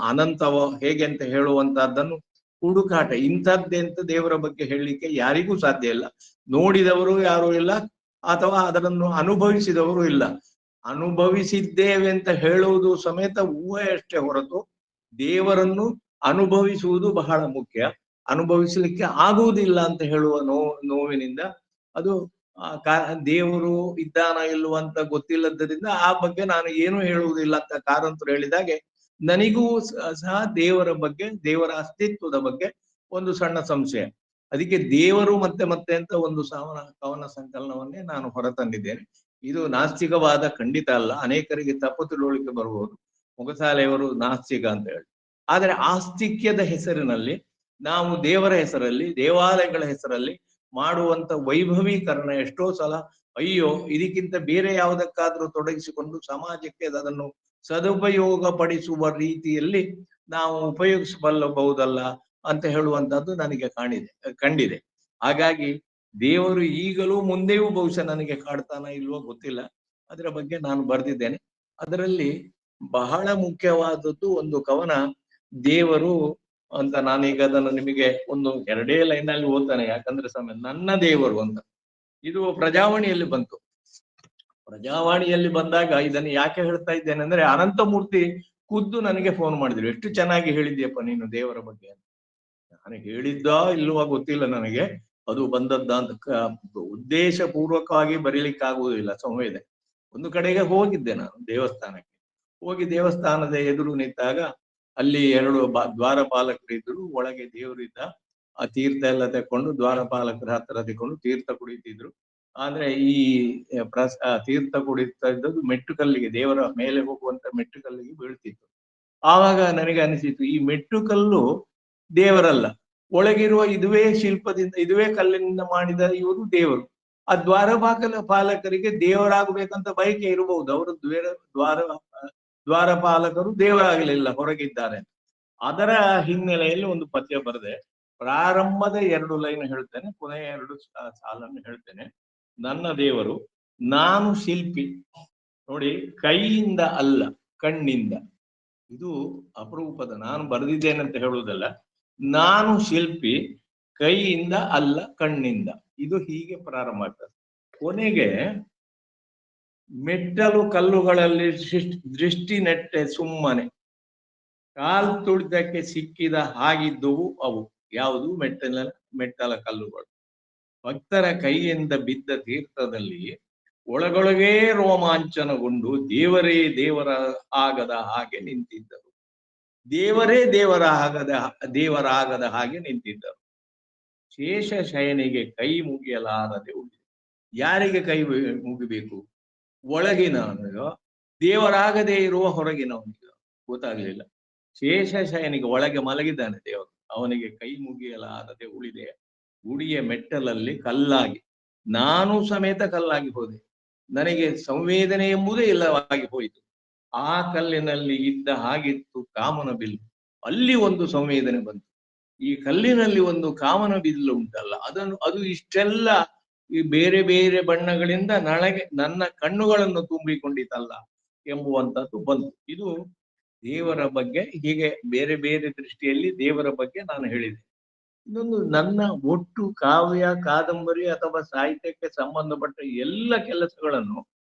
ಅನಂತವೋ ಹೇಗೆ ಅಂತ ಹೇಳುವಂತಹದ್ದನ್ನು ಹುಡುಕಾಟ. ಇಂಥದ್ದೆಂತ ದೇವರ ಬಗ್ಗೆ ಹೇಳಲಿಕ್ಕೆ ಯಾರಿಗೂ ಸಾಧ್ಯ ಇಲ್ಲ. ನೋಡಿದವರು ಯಾರು ಇಲ್ಲ, ಅಥವಾ ಅದನ್ನು ಅನುಭವಿಸಿದವರು ಇಲ್ಲ. ಅನುಭವಿಸಿದ್ದೇವೆ ಅಂತ ಹೇಳುವುದು ಸಮೇತ ಊಹೆ ಅಷ್ಟೇ ಹೊರತು ದೇವರನ್ನು ಅನುಭವಿಸುವುದು ಬಹಳ ಮುಖ್ಯ. ಅನುಭವಿಸಲಿಕ್ಕೆ ಆಗುವುದಿಲ್ಲ ಅಂತ ಹೇಳುವ ನೋವಿನಿಂದ ಅದು ದೇವರು ಇದ್ದಾನ ಇಲ್ವ ಅಂತ ಗೊತ್ತಿಲ್ಲದ್ದರಿಂದ ಆ ಬಗ್ಗೆ ನಾನು ಏನು ಹೇಳುವುದಿಲ್ಲ ಅಂತ ಕಾರಂತರು ಹೇಳಿದಾಗೆ, ನನಗೂ ಸಹ ದೇವರ ಬಗ್ಗೆ, ದೇವರ ಅಸ್ತಿತ್ವದ ಬಗ್ಗೆ ಒಂದು ಸಣ್ಣ ಸಂಶಯ. ಅದಕ್ಕೆ ದೇವರು ಮತ್ತೆ ಮತ್ತೆ ಅಂತ ಒಂದು ಕವನ ಸಂಕಲನವನ್ನೇ ನಾನು ಹೊರತಂದಿದ್ದೇನೆ. ಇದು ನಾಸ್ತಿಕವಾದ ಖಂಡಿತ ಅಲ್ಲ. ಅನೇಕರಿಗೆ ತಪ್ಪು ತಿಳುವಳಿಕೆ ಬರಬಹುದು, ಮೊಗಸಾಲೆಯವರು ನಾಸ್ತಿಕ ಅಂತ ಹೇಳಿ. ಆದರೆ ಆಸ್ತಿಕ್ಯದ ಹೆಸರಿನಲ್ಲಿ ನಾವು ದೇವರ ಹೆಸರಲ್ಲಿ, ದೇವಾಲಯಗಳ ಹೆಸರಲ್ಲಿ ಮಾಡುವಂತ ವೈಭವೀಕರಣ ಎಷ್ಟೋ ಸಲ ಅಯ್ಯೋ ಇದಕ್ಕಿಂತ ಬೇರೆ ಯಾವುದಕ್ಕಾದ್ರೂ ತೊಡಗಿಸಿಕೊಂಡು ಸಮಾಜಕ್ಕೆ ಅದನ್ನು ಸದುಪಯೋಗ ಪಡಿಸುವ ರೀತಿಯಲ್ಲಿ ನಾವು ಉಪಯೋಗಿಸಬಹುದಲ್ಲ ಅಂತ ಹೇಳುವಂತದ್ದು ನನಗೆ ಕಂಡಿದೆ. ಹಾಗಾಗಿ ದೇವರು ಈಗಲೂ ಮುಂದೆಯೂ ಬಹುಶಃ ನನಗೆ ಕಾಡ್ತಾನ ಇಲ್ವೋ ಗೊತ್ತಿಲ್ಲ, ಅದರ ಬಗ್ಗೆ ನಾನು ಬರೆದಿದ್ದೇನೆ. ಅದರಲ್ಲಿ ಬಹಳ ಮುಖ್ಯವಾದದ್ದು ಒಂದು ಕವನ ದೇವರು ಅಂತ. ನಾನೀಗ ಅದನ್ನು ನಿಮಗೆ ಒಂದು 2 ಲೈನಲ್ಲಿ ಓದ್ತಾನೆ, ಯಾಕಂದ್ರೆ ಸಮಯ. ನನ್ನ ದೇವರು ಅಂತ ಇದು ಪ್ರಜಾವಾಣಿಯಲ್ಲಿ ಬಂತು. ಪ್ರಜಾವಾಣಿಯಲ್ಲಿ ಬಂದಾಗ ಇದನ್ನು ಯಾಕೆ ಹೇಳ್ತಾ ಇದ್ದೇನೆ ಅಂದ್ರೆ, ಅನಂತಮೂರ್ತಿ ಖುದ್ದು ನನಗೆ ಫೋನ್ ಮಾಡಿದ್ರು, ಎಷ್ಟು ಚೆನ್ನಾಗಿ ಹೇಳಿದ್ಯಪ್ಪ ನೀನು ದೇವರ ಬಗ್ಗೆ ಅಂತ. ನಾನು ಹೇಳಿದ್ದ ಇಲ್ವಾ ಗೊತ್ತಿಲ್ಲ ನನಗೆ, ಅದು ಬಂದದ್ದ ಅಂತ ಉದ್ದೇಶ ಪೂರ್ವಕವಾಗಿ ಬರೀಲಿಕ್ಕಾಗುವುದಿಲ್ಲ ಸಂವೇದನೆ. ಒಂದು ಕಡೆಗೆ ಹೋಗಿದ್ದೆ ನಾನು ದೇವಸ್ಥಾನಕ್ಕೆ. ಹೋಗಿ ದೇವಸ್ಥಾನದ ಎದುರು ನಿಂತಾಗ ಅಲ್ಲಿ 2 ದ್ವಾರಪಾಲಕರಿದ್ರು, ಒಳಗೆ ದೇವರಿದ್ದ. ಆ ತೀರ್ಥ ಎಲ್ಲ ತಕೊಂಡು ದ್ವಾರಪಾಲಕರ ಹತ್ರ ತಕೊಂಡು ತೀರ್ಥ ಕುಡಿತಿದ್ರು. ಆದ್ರೆ ಈ ತೀರ್ಥ ಕುಡಿತಾ ಇದ್ದದ್ದು ಮೆಟ್ಟುಕಲ್ಲಿಗೆ, ದೇವರ ಮೇಲೆ ಹೋಗುವಂತ ಮೆಟ್ಟುಕಲ್ಲಿಗೆ ಬೀಳ್ತಿತ್ತು. ಆವಾಗ ನನಗೆ ಅನಿಸಿತು, ಈ ಮೆಟ್ಟುಕಲ್ಲು ದೇವರಲ್ಲ, ಒಳಗಿರುವ ಇದುವೇ ಶಿಲ್ಪದಿಂದ, ಇದುವೇ ಕಲ್ಲಿನಿಂದ ಮಾಡಿದ ಇವರು ದೇವರು. ಆ ಪಾಲಕರಿಗೆ ದೇವರಾಗಬೇಕಂತ ಬಯಕೆ ಇರಬಹುದು, ಅವರು ದ್ವಾರಪಾಲಕರು ದೇವರಾಗಲಿಲ್ಲ, ಹೊರಗಿದ್ದಾರೆ. ಅದರ ಹಿನ್ನೆಲೆಯಲ್ಲಿ ಒಂದು ಪದ್ಯ ಬರೆದೆ. ಪ್ರಾರಂಭದ 2 ಲೈನ್ ಹೇಳ್ತೇನೆ, ಕೊನೆಯ 2 ಸಾಲನ್ನು ಹೇಳ್ತೇನೆ. ನನ್ನ ದೇವರು ನಾನು ಶಿಲ್ಪಿ. ನೋಡಿ, ಕೈಯಿಂದ ಅಲ್ಲ ಕಣ್ಣಿಂದ. ಇದು ಅಪರೂಪದ, ನಾನು ಬರೆದಿದ್ದೇನೆ ಅಂತ ಹೇಳುವುದಲ್ಲ. ನಾನು ಶಿಲ್ಪಿ, ಕೈಯಿಂದ ಅಲ್ಲ ಕಣ್ಣಿಂದ. ಇದು ಹೀಗೆ ಪ್ರಾರಂಭ ಆಗ್ತದೆ. ಕೊನೆಗೆ ಮೆಟ್ಟಲು ಕಲ್ಲುಗಳಲ್ಲಿ ದೃಷ್ಟಿ ನೆಟ್ಟೆ ಸುಮ್ಮನೆ, ಕಾಲ್ ತುಳಿದಕ್ಕೆ ಸಿಕ್ಕಿದ ಹಾಗಿದ್ದುವು ಅವು. ಯಾವುದು? ಮೆಟ್ಟಲ ಕಲ್ಲುಗಳು. ಭಕ್ತರ ಕೈಯಿಂದ ಬಿದ್ದ ತೀರ್ಥದಲ್ಲಿ ಒಳಗೊಳಗೇ ರೋಮಾಂಚನಗೊಂಡು ದೇವರೇ ದೇವರ ಆಗದ ಹಾಗೆ ನಿಂತಿದ್ದರು. ದೇವರೇ ದೇವರಾಗದ ಹಾಗೆ ನಿಂತಿದ್ದರು. ಶೇಷ ಶಯನಿಗೆ ಕೈ ಮುಗಿಯಲಾರದೆ ಉಳಿದು. ಯಾರಿಗೆ ಕೈ ಮುಗಿಬೇಕು? ಒಳಗಿನವನಿಗೋ ದೇವರಾಗದೇ ಇರುವ ಹೊರಗಿನವನಿಗೋ? ಗೊತ್ತಾಗ್ಲಿಲ್ಲ. ಶೇಷ ಶಯನಿಗೆ ಒಳಗೆ ಮಲಗಿದ್ದಾನೆ ದೇವರು, ಅವನಿಗೆ ಕೈ ಮುಗಿಯಲಾರದೆ ಉಳಿದೆ. ಗುಡಿಯ ಮೆಟ್ಟಲಲ್ಲಿ ಕಲ್ಲಾಗಿ ನಾನು ಸಮೇತ ಕಲ್ಲಾಗಿ ಹೋದೆ. ನನಗೆ ಸಂವೇದನೆ ಎಂಬುದೇ ಇಲ್ಲವಾಗಿ ಹೋಯಿತು. ಆ ಕಲ್ಲಿನಲ್ಲಿ ಇದ್ದ ಹಾಗಿತ್ತು ಕಾಮನ ಬಿಲ್ಲು. ಅಲ್ಲಿ ಒಂದು ಸಂವೇದನೆ ಬಂತು. ಈ ಕಲ್ಲಿನಲ್ಲಿ ಒಂದು ಕಾಮನ ಬಿಲ್ಲು ಉಂಟಲ್ಲ, ಅದು ಇಷ್ಟೆಲ್ಲ ಈ ಬೇರೆ ಬೇರೆ ಬಣ್ಣಗಳಿಂದ ನನ್ನ ಕಣ್ಣುಗಳನ್ನು ತುಂಬಿಕೊಂಡಿತಲ್ಲ ಎಂಬುವಂಥದ್ದು ಬಂತು. ಇದು ದೇವರ ಬಗ್ಗೆ, ಹೀಗೆ ಬೇರೆ ಬೇರೆ ದೃಷ್ಟಿಯಲ್ಲಿ ದೇವರ ಬಗ್ಗೆ ನಾನು ಹೇಳಿದೆ. ಇನ್ನೊಂದು, ನನ್ನ ಒಟ್ಟು ಕಾವ್ಯ ಕಾದಂಬರಿ ಅಥವಾ ಸಾಹಿತ್ಯಕ್ಕೆ ಸಂಬಂಧಪಟ್ಟ ಎಲ್ಲ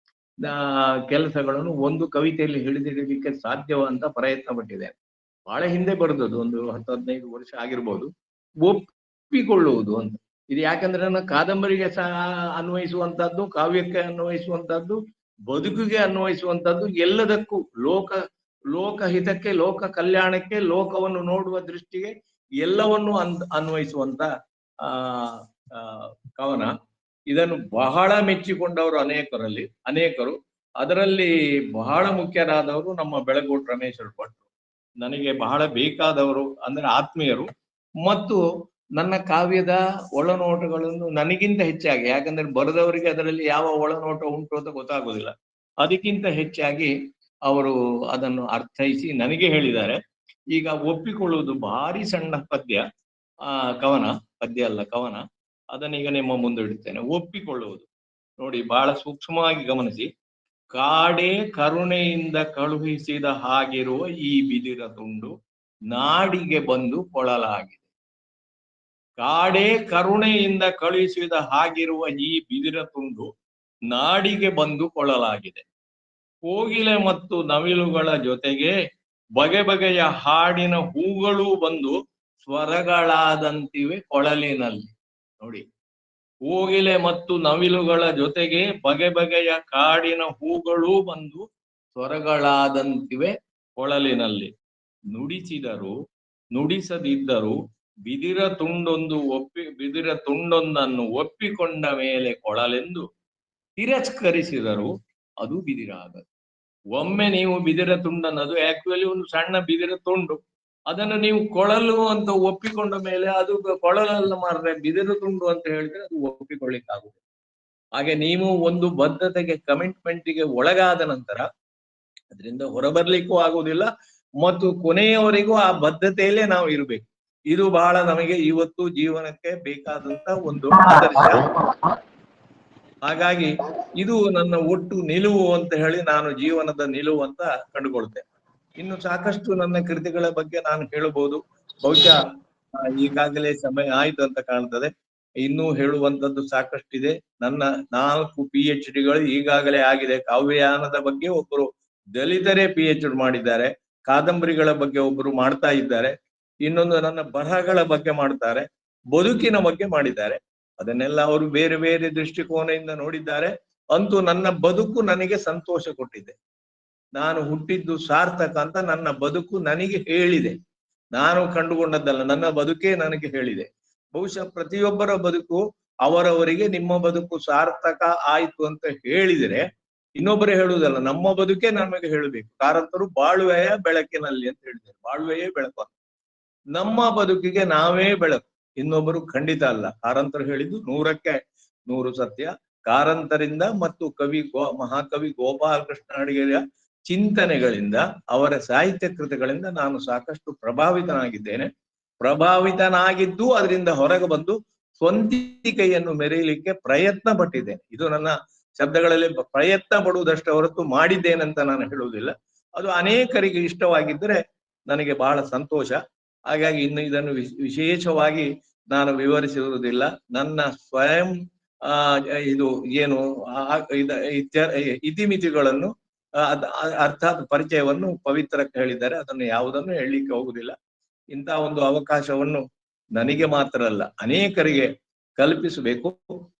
ಕೆಲಸಗಳನ್ನು ಒಂದು ಕವಿತೆಯಲ್ಲಿ ಹಿಡಿದಿಡಲಿಕ್ಕೆ ಸಾಧ್ಯವಂತ ಪ್ರಯತ್ನ ಪಟ್ಟಿದೆ. ಬಹಳ ಹಿಂದೆ ಬರೆದದ್ದು, ಒಂದು 10-15 ವರ್ಷ ಆಗಿರ್ಬೋದು. ಒಪ್ಪಿಕೊಳ್ಳುವುದು ಅಂತ. ಇದು ಯಾಕಂದ್ರೆ ನನ್ನ ಕಾದಂಬರಿಗೆ ಅನ್ವಯಿಸುವಂತಹದ್ದು, ಕಾವ್ಯಕ್ಕೆ ಅನ್ವಯಿಸುವಂತಹದ್ದು, ಬದುಕಿಗೆ ಅನ್ವಯಿಸುವಂತಹದ್ದು, ಎಲ್ಲದಕ್ಕೂ ಲೋಕಹಿತಕ್ಕೆ, ಲೋಕ ಕಲ್ಯಾಣಕ್ಕೆ, ಲೋಕವನ್ನು ನೋಡುವ ದೃಷ್ಟಿಗೆ ಎಲ್ಲವನ್ನು ಅನ್ವಯಿಸುವಂತ ಕವನ. ಇದನ್ನು ಬಹಳ ಮೆಚ್ಚಿಕೊಂಡವರು ಅನೇಕರು. ಅದರಲ್ಲಿ ಬಹಳ ಮುಖ್ಯರಾದವರು ನಮ್ಮ ಬೆಳಗೋಡು ರಮೇಶ್ವರ ಭಟ್ರು. ನನಗೆ ಬಹಳ ಬೇಕಾದವರು, ಅಂದ್ರೆ ಆತ್ಮೀಯರು. ಮತ್ತು ನನ್ನ ಕಾವ್ಯದ ಒಳನೋಟಗಳನ್ನು ನನಗಿಂತ ಹೆಚ್ಚಾಗಿ, ಯಾಕಂದ್ರೆ ಬರೆದವರಿಗೆ ಅದರಲ್ಲಿ ಯಾವ ಒಳನೋಟ ಉಂಟು ಅಂತ ಗೊತ್ತಾಗೋದಿಲ್ಲ, ಅದಕ್ಕಿಂತ ಹೆಚ್ಚಾಗಿ ಅವರು ಅದನ್ನು ಅರ್ಥೈಸಿ ನನಗೆ ಹೇಳಿದ್ದಾರೆ. ಈಗ ಒಪ್ಪಿಕೊಳ್ಳುವುದು ಭಾರಿ ಸಣ್ಣ ಪದ್ಯ, ಪದ್ಯ ಅಲ್ಲ ಕವನ. ಅದನ್ನೀಗ ನಿಮ್ಮ ಮುಂದೆ ಇಡುತ್ತೇನೆ. ಒಪ್ಪಿಕೊಳ್ಳುವುದು ನೋಡಿ, ಬಹಳ ಸೂಕ್ಷ್ಮವಾಗಿ ಗಮನಿಸಿ. ಕಾಡೆ ಕರುಣೆಯಿಂದ ಕಳುಹಿಸಿದ ಹಾಗಿರುವ ಈ ಬಿದಿರ ತುಂಡು ನಾಡಿಗೆ ಬಂದು ಕೊಳಲಾಗಿದೆ. ಕಾಡೆ ಕರುಣೆಯಿಂದ ಕಳುಹಿಸಿದ ಹಾಗಿರುವ ಈ ಬಿದಿರ ತುಂಡು ನಾಡಿಗೆ ಬಂದು ಕೊಳಲಾಗಿದೆ. ಕೋಗಿಲೆ ಮತ್ತು ನವಿಲುಗಳ ಜೊತೆಗೆ ಬಗೆ ಬಗೆಯ ಹಾಡಿನ ಹೂಗಳೂ ಬಂದು ಸ್ವರಗಳಾದಂತಿವೆ ಕೊಳಲಿನಲ್ಲಿ. ನೋಡಿ, ಕೋಗಿಲೆ ಮತ್ತು ನವಿಲುಗಳ ಜೊತೆಗೆ ಬಗೆ ಬಗೆಯ ಕಾಡಿನ ಹೂಗಳೂ ಬಂದು ಸ್ವರಗಳಾದಂತಿವೆ ಕೊಳಲಿನಲ್ಲಿ. ನುಡಿಸಿದರು ನುಡಿಸದಿದ್ದರು ಬಿದಿರ ತುಂಡೊಂದನ್ನು ಒಪ್ಪಿಕೊಂಡ ಮೇಲೆ ಕೊಳಲೆಂದು ತಿರಸ್ಕರಿಸಿದರು ಅದು ಬಿದಿರ ಆಗದು. ಒಮ್ಮೆ ನೀವು ಬಿದಿರ ತುಂಡನ್ನು, ಅದು ಆಕ್ಚುಲಿ ಒಂದು ಸಣ್ಣ ಬಿದಿರ ತುಂಡು, ಅದನ್ನು ನೀವು ಕೊಳಲು ಅಂತ ಒಪ್ಪಿಕೊಂಡ ಮೇಲೆ ಅದು ಕೊಳಲಲ್ಲ ಮಾರ್ರೆ, ಬಿದಿರು ತುಂಡು ಅಂತ ಹೇಳಿದ್ರೆ ಅದು ಒಪ್ಪಿಕೊಳ್ಳಿಕ್ಕಾಗುವುದು. ಹಾಗೆ ನೀವು ಒಂದು ಬದ್ಧತೆಗೆ, ಕಮಿಟ್ಮೆಂಟ್ಗೆ ಒಳಗಾದ ನಂತರ ಅದರಿಂದ ಹೊರಬರ್ಲಿಕ್ಕೂ ಆಗುವುದಿಲ್ಲ, ಮತ್ತು ಕೊನೆಯವರೆಗೂ ಆ ಬದ್ಧತೆಯಲ್ಲೇ ನಾವು ಇರಬೇಕು. ಇದು ಬಹಳ ನಮಗೆ ಇವತ್ತು ಜೀವನಕ್ಕೆ ಬೇಕಾದಂತ ಒಂದು ಆದರ್ಶ. ಹಾಗಾಗಿ ಇದು ನನ್ನ ಒಟ್ಟು ನಿಲುವು ಅಂತ ಹೇಳಿ ನಾನು ಜೀವನದ ನಿಲುವು ಅಂತ ಕಂಡುಕೊಳ್ತೇನೆ. ಇನ್ನು ಸಾಕಷ್ಟು ನನ್ನ ಕೃತಿಗಳ ಬಗ್ಗೆ ನಾನು ಹೇಳಬಹುದು. ಬಹುಶಃ ಈಗಾಗಲೇ ಸಮಯ ಆಯ್ತು ಅಂತ ಕಾಣ್ತದೆ. ಇನ್ನೂ ಹೇಳುವಂತದ್ದು ಸಾಕಷ್ಟಿದೆ. ನನ್ನ 4 PhD ಈಗಾಗಲೇ ಆಗಿದೆ. ಕಾವ್ಯಯಾನದ ಬಗ್ಗೆ ಒಬ್ಬರು ದಲಿತರೇ PhD ಮಾಡಿದ್ದಾರೆ, ಕಾದಂಬರಿಗಳ ಬಗ್ಗೆ ಒಬ್ಬರು ಮಾಡ್ತಾ ಇದ್ದಾರೆ, ಇನ್ನೊಂದು ನನ್ನ ಬರಹಗಳ ಬಗ್ಗೆ ಮಾಡ್ತಾರೆ, ಬದುಕಿನ ಬಗ್ಗೆ ಮಾಡಿದ್ದಾರೆ. ಅದನ್ನೆಲ್ಲ ಅವರು ಬೇರೆ ಬೇರೆ ದೃಷ್ಟಿಕೋನದಿಂದ ನೋಡಿದ್ದಾರೆ. ಅಂತೂ ನನ್ನ ಬದುಕು ನನಗೆ ಸಂತೋಷ ಕೊಟ್ಟಿದೆ. ನಾನು ಹುಟ್ಟಿದ್ದು ಸಾರ್ಥಕ ಅಂತ ನನ್ನ ಬದುಕು ನನಗೆ ಹೇಳಿದೆ. ನಾನು ಕಂಡುಕೊಂಡದ್ದಲ್ಲ, ನನ್ನ ಬದುಕೇ ನನಗೆ ಹೇಳಿದೆ. ಬಹುಶಃ ಪ್ರತಿಯೊಬ್ಬರ ಬದುಕು ಅವರವರಿಗೆ ನಿಮ್ಮ ಬದುಕು ಸಾರ್ಥಕ ಆಯ್ತು ಅಂತ ಹೇಳಿದರೆ ಇನ್ನೊಬ್ಬರೇ ಹೇಳುವುದಲ್ಲ, ನಮ್ಮ ಬದುಕೇ ನಮಗೆ ಹೇಳಬೇಕು. ಕಾರಂತರು ಬಾಳುವೆಯ ಬೆಳಕಿನಲ್ಲಿ ಅಂತ ಹೇಳಿದ್ದಾರೆ. ಬಾಳುವೆಯೇ ಬೆಳಕು. ನಮ್ಮ ಬದುಕಿಗೆ ನಾವೇ ಬೆಳಕು, ಇನ್ನೊಬ್ಬರು ಖಂಡಿತ ಅಲ್ಲ. ಕಾರಂತರು ಹೇಳಿದ್ದು 100ಕ್ಕೆ 100 ಸತ್ಯ. ಕಾರಂತರಿಂದ ಮತ್ತು ಮಹಾಕವಿ ಗೋಪಾಲ ಕೃಷ್ಣ ಅಡಿಗರ ಚಿಂತನೆಗಳಿಂದ, ಅವರ ಸಾಹಿತ್ಯ ಕೃತಿಗಳಿಂದ ನಾನು ಸಾಕಷ್ಟು ಪ್ರಭಾವಿತನಾಗಿದ್ದೇನೆ. ಪ್ರಭಾವಿತನಾಗಿದ್ದು ಅದರಿಂದ ಹೊರಗೆ ಬಂದು ಸ್ವಂತಿಕೆಯನ್ನು ಮೆರೆಯಲಿಕ್ಕೆ ಪ್ರಯತ್ನ ಪಟ್ಟಿದ್ದೇನೆ. ಇದು ನನ್ನ ಶಬ್ದಗಳಲ್ಲಿ ಪ್ರಯತ್ನ ಪಡುವುದಷ್ಟು ಹೊರತು ಮಾಡಿದ್ದೇನಂತ ನಾನು ಹೇಳುವುದಿಲ್ಲ. ಅದು ಅನೇಕರಿಗೆ ಇಷ್ಟವಾಗಿದ್ದರೆ ನನಗೆ ಬಹಳ ಸಂತೋಷ. ಹಾಗಾಗಿ ಇನ್ನು ಇದನ್ನು ವಿಶೇಷವಾಗಿ ನಾನು ವಿವರಿಸುವುದಿಲ್ಲ. ನನ್ನ ಸ್ವಯಂ ಇದು ಏನು ಇತಿಮಿತಿಗಳನ್ನು ಅರ್ಥಾತ್ ಪರಿಚಯವನ್ನು ಪವಿತ್ರಕ್ಕೆ ಹೇಳಿದ್ದಾರೆ. ಅದನ್ನು ಯಾವುದನ್ನು ಹೇಳಲಿಕ್ಕೆ ಹೋಗುದಿಲ್ಲ. ಇಂತಹ ಒಂದು ಅವಕಾಶವನ್ನು ನನಗೆ ಮಾತ್ರ ಅಲ್ಲ, ಅನೇಕರಿಗೆ ಕಲ್ಪಿಸಬೇಕು.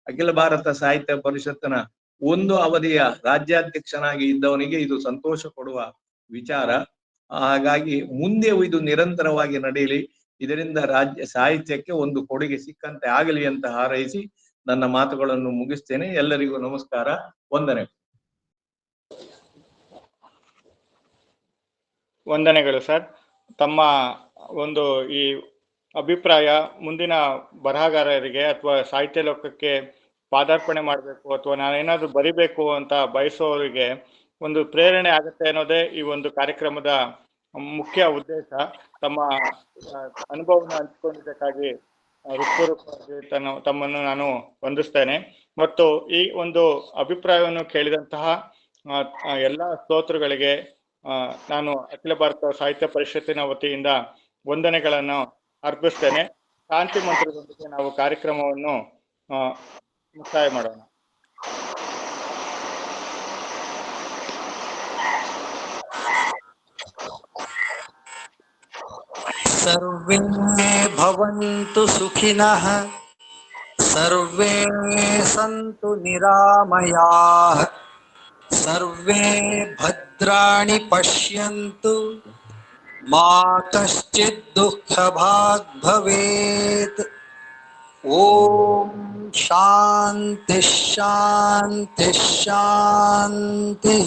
ಅಖಿಲ ಭಾರತ ಸಾಹಿತ್ಯ ಪರಿಷತ್ತಿನ ಒಂದು ಅವಧಿಯ ರಾಜ್ಯಾಧ್ಯಕ್ಷನಾಗಿ ಇದ್ದವನಿಗೆ ಇದು ಸಂತೋಷ ಕೊಡುವ ವಿಚಾರ. ಹಾಗಾಗಿ ಮುಂದೆ ಇದು ನಿರಂತರವಾಗಿ ನಡೆಯಲಿ, ಇದರಿಂದ ರಾಜ್ಯ ಸಾಹಿತ್ಯಕ್ಕೆ ಒಂದು ಕೊಡುಗೆ ಸಿಕ್ಕಂತೆ ಆಗಲಿ ಅಂತ ಹಾರೈಸಿ ನನ್ನ ಮಾತುಗಳನ್ನು ಮುಗಿಸ್ತೇನೆ. ಎಲ್ಲರಿಗೂ ನಮಸ್ಕಾರ, ವಂದನೆ. ವಂದನೆಗಳು ಸರ್. ತಮ್ಮ ಒಂದು ಈ ಅಭಿಪ್ರಾಯ ಮುಂದಿನ ಬರಹಗಾರರಿಗೆ ಅಥವಾ ಸಾಹಿತ್ಯ ಲೋಕಕ್ಕೆ ಪಾದಾರ್ಪಣೆ ಮಾಡಬೇಕು ಅಥವಾ ನಾನೇನಾದ್ರೂ ಬರಿಬೇಕು ಅಂತ ಬಯಸೋರಿಗೆ ಒಂದು ಪ್ರೇರಣೆ ಆಗುತ್ತೆ ಅನ್ನೋದೇ ಈ ಒಂದು ಕಾರ್ಯಕ್ರಮದ ಮುಖ್ಯ ಉದ್ದೇಶ. ತಮ್ಮ ಅನುಭವವನ್ನು ಹಂಚಿಕೊಂಡಿದ್ದಕ್ಕಾಗಿ ಹೃತ್ಪೂರ್ವಕವಾಗಿ ತಮ್ಮನ್ನು ನಾನು ವಂದಿಸ್ತೇನೆ. ಮತ್ತು ಈ ಒಂದು ಅಭಿಪ್ರಾಯವನ್ನು ಕೇಳಿದಂತಹ ಎಲ್ಲ ಶ್ರೋತೃಗಳಿಗೆ ನಾನು ಅಖಿಲ ಭಾರತ ಸಾಹಿತ್ಯ ಪರಿಷತ್ತಿನ ವತಿಯಿಂದ ವಂದನೆಗಳನ್ನು ಅರ್ಪಿಸ್ತೇನೆ. ಶಾಂತಿ ಮಂತ್ರದೊಂದಿಗೆ ನಾವು ಕಾರ್ಯಕ್ರಮವನ್ನು ಮುಕ್ತಾಯ ಮಾಡೋಣ. ಸರ್ವೇ ಭವಂತು ಸುಖಿನಃ, ಸರ್ವೇ ಸಂತು ನಿರಾಮಯಾಃ, ಸರ್ವೇ ಭದ್ರಾಣಿ ಪಶ್ಯಂತು, ಮಾ ಕಶ್ಚಿತ್ ದುಃಖಭಾಗ್ ಭವೇತ್. ಓಂ ಶಾಂತಿ ಶಾಂತಿ ಶಾಂತಿ.